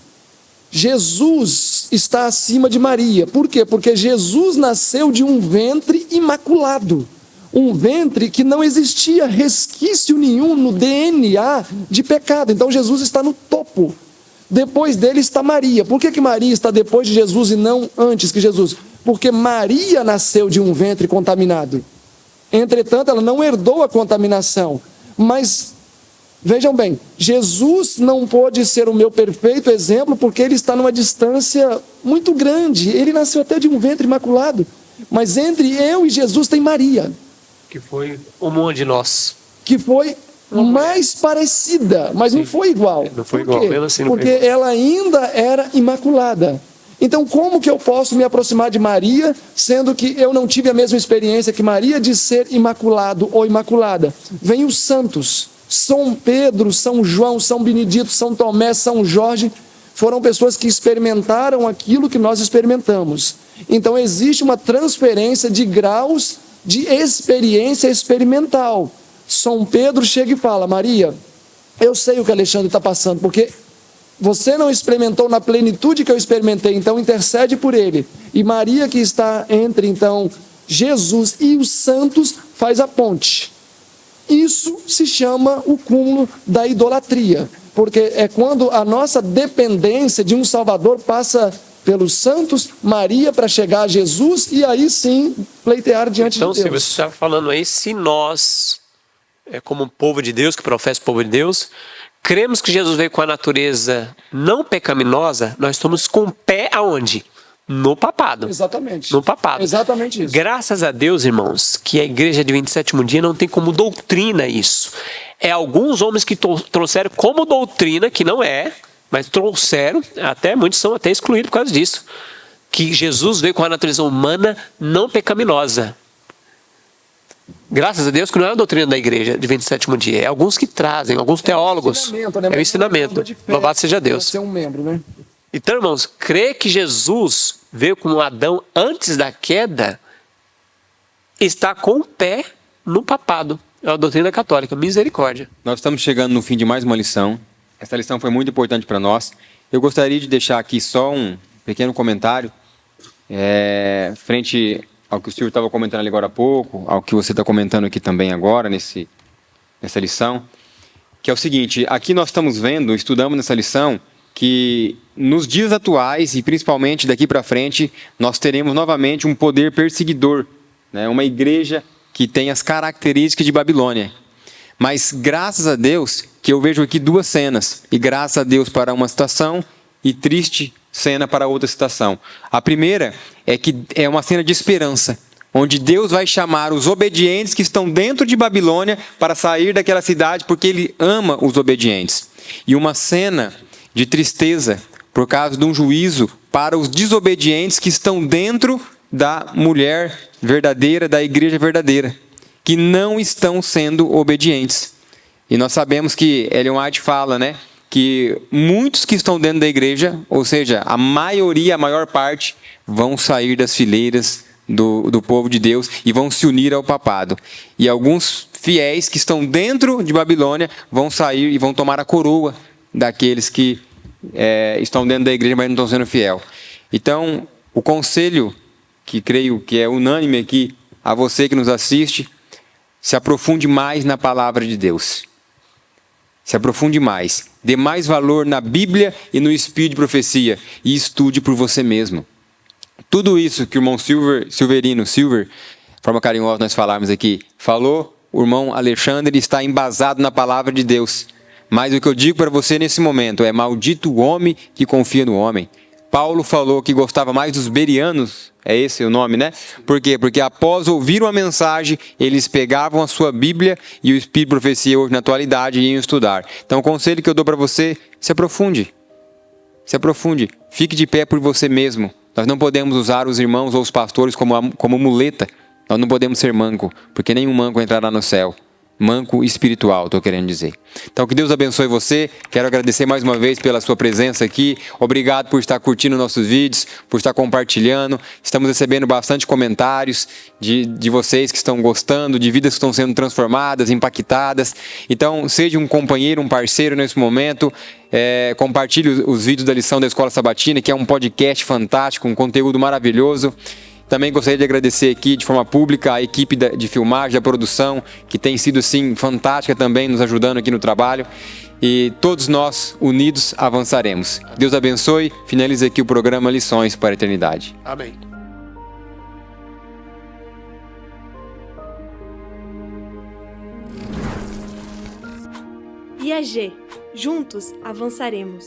Jesus está acima de Maria. Por quê? Porque Jesus nasceu de um ventre imaculado. Um ventre que não existia resquício nenhum no DNA de pecado. Então Jesus está no topo. Depois dele está Maria. Por que Maria está depois de Jesus e não antes que Jesus? Porque Maria nasceu de um ventre contaminado. Entretanto, ela não herdou a contaminação. Mas, vejam bem, Jesus não pôde ser o meu perfeito exemplo porque ele está numa distância muito grande. Ele nasceu até de um ventre imaculado. Mas entre eu e Jesus tem Maria. Que foi uma de nós. Que foi mais parecida, mas não foi igual. Não foi igual, mesmo assim não porque ela ainda era imaculada. Então como que eu posso me aproximar de Maria, sendo que eu não tive a mesma experiência que Maria de ser imaculado ou imaculada? Vem os santos, São Pedro, São João, São Benedito, São Tomé, São Jorge, foram pessoas que experimentaram aquilo que nós experimentamos. Então existe uma transferência de graus de experiência experimental. São Pedro chega e fala: Maria, eu sei o que Alexandre está passando, porque você não experimentou na plenitude que eu experimentei, então intercede por ele. E Maria, que está entre então Jesus e os santos, faz a ponte. Isso se chama o cúmulo da idolatria, porque é quando a nossa dependência de um Salvador passa pelos santos, Maria para chegar a Jesus e aí sim pleitear diante de Deus. Então, se você está falando aí, se nós, como povo de Deus, que professa o povo de Deus, cremos que Jesus veio com a natureza não pecaminosa, nós estamos com o pé aonde? No papado. Exatamente. No papado. Exatamente isso. Graças a Deus, irmãos, que a igreja de 27º dia não tem como doutrina isso. É alguns homens que trouxeram como doutrina, que não é, mas trouxeram, até muitos são até excluídos por causa disso, que Jesus veio com a natureza humana não pecaminosa. Graças a Deus que não é a doutrina da igreja de 27º dia, é alguns que trazem, alguns teólogos. Né? É o ensinamento. Louvado seja Deus. Ser um membro, né? Então, irmãos, crer que Jesus veio como Adão antes da queda está com o pé no papado. É a doutrina católica, misericórdia. Nós estamos chegando no fim de mais uma lição. Essa lição foi muito importante para nós. Eu gostaria de deixar aqui só um pequeno comentário, frente ao que o senhor estava comentando ali agora há pouco, ao que você está comentando aqui também agora, nessa lição, que é o seguinte: aqui nós estamos vendo, estudamos nessa lição, que nos dias atuais, e principalmente daqui para frente, nós teremos novamente um poder perseguidor, né? Uma igreja que tem as características de Babilônia. Mas graças a Deus que eu vejo aqui duas cenas, e graças a Deus para uma situação e triste cena para outra situação. A primeira é que é uma cena de esperança, onde Deus vai chamar os obedientes que estão dentro de Babilônia para sair daquela cidade, porque Ele ama os obedientes. E uma cena de tristeza por causa de um juízo para os desobedientes que estão dentro da mulher verdadeira, da igreja verdadeira, que não estão sendo obedientes. E nós sabemos que Ellen White fala, né, que muitos que estão dentro da igreja, ou seja, a maioria, a maior parte, vão sair das fileiras do povo de Deus e vão se unir ao papado. E alguns fiéis que estão dentro de Babilônia vão sair e vão tomar a coroa daqueles que estão dentro da igreja, mas não estão sendo fiel. Então, o conselho que creio que é unânime aqui a você que nos assiste: se aprofunde mais na palavra de Deus. Se aprofunde mais. Dê mais valor na Bíblia e no espírito de profecia. E estude por você mesmo. Tudo isso que o irmão Silver, de forma carinhosa nós falarmos aqui, falou, o irmão Alexandre está embasado na palavra de Deus. Mas o que eu digo para você nesse momento é: maldito o homem que confia no homem. Paulo falou que gostava mais dos berianos, é esse o nome, né? Por quê? Porque após ouvir uma mensagem, eles pegavam a sua Bíblia e o Espírito de Profecia hoje na atualidade e iam estudar. Então o conselho que eu dou para você: se aprofunde. Se aprofunde. Fique de pé por você mesmo. Nós não podemos usar os irmãos ou os pastores como muleta. Nós não podemos ser manco, porque nenhum manco entrará no céu. Manco espiritual, estou querendo dizer. Então, que Deus abençoe você. Quero agradecer mais uma vez pela sua presença aqui. Obrigado por estar curtindo nossos vídeos, por estar compartilhando. Estamos recebendo bastante comentários de vocês que estão gostando, de vidas que estão sendo transformadas, impactadas. Então, seja um companheiro, um parceiro nesse momento. Compartilhe os vídeos da lição da Escola Sabatina, que é um podcast fantástico, um conteúdo maravilhoso. Também gostaria de agradecer aqui de forma pública a equipe de filmagem, da produção, que tem sido assim fantástica também, nos ajudando aqui no trabalho. E todos nós, unidos, avançaremos. Deus abençoe. Finaliza aqui o programa Lições para a Eternidade. Amém. IAG. Juntos avançaremos.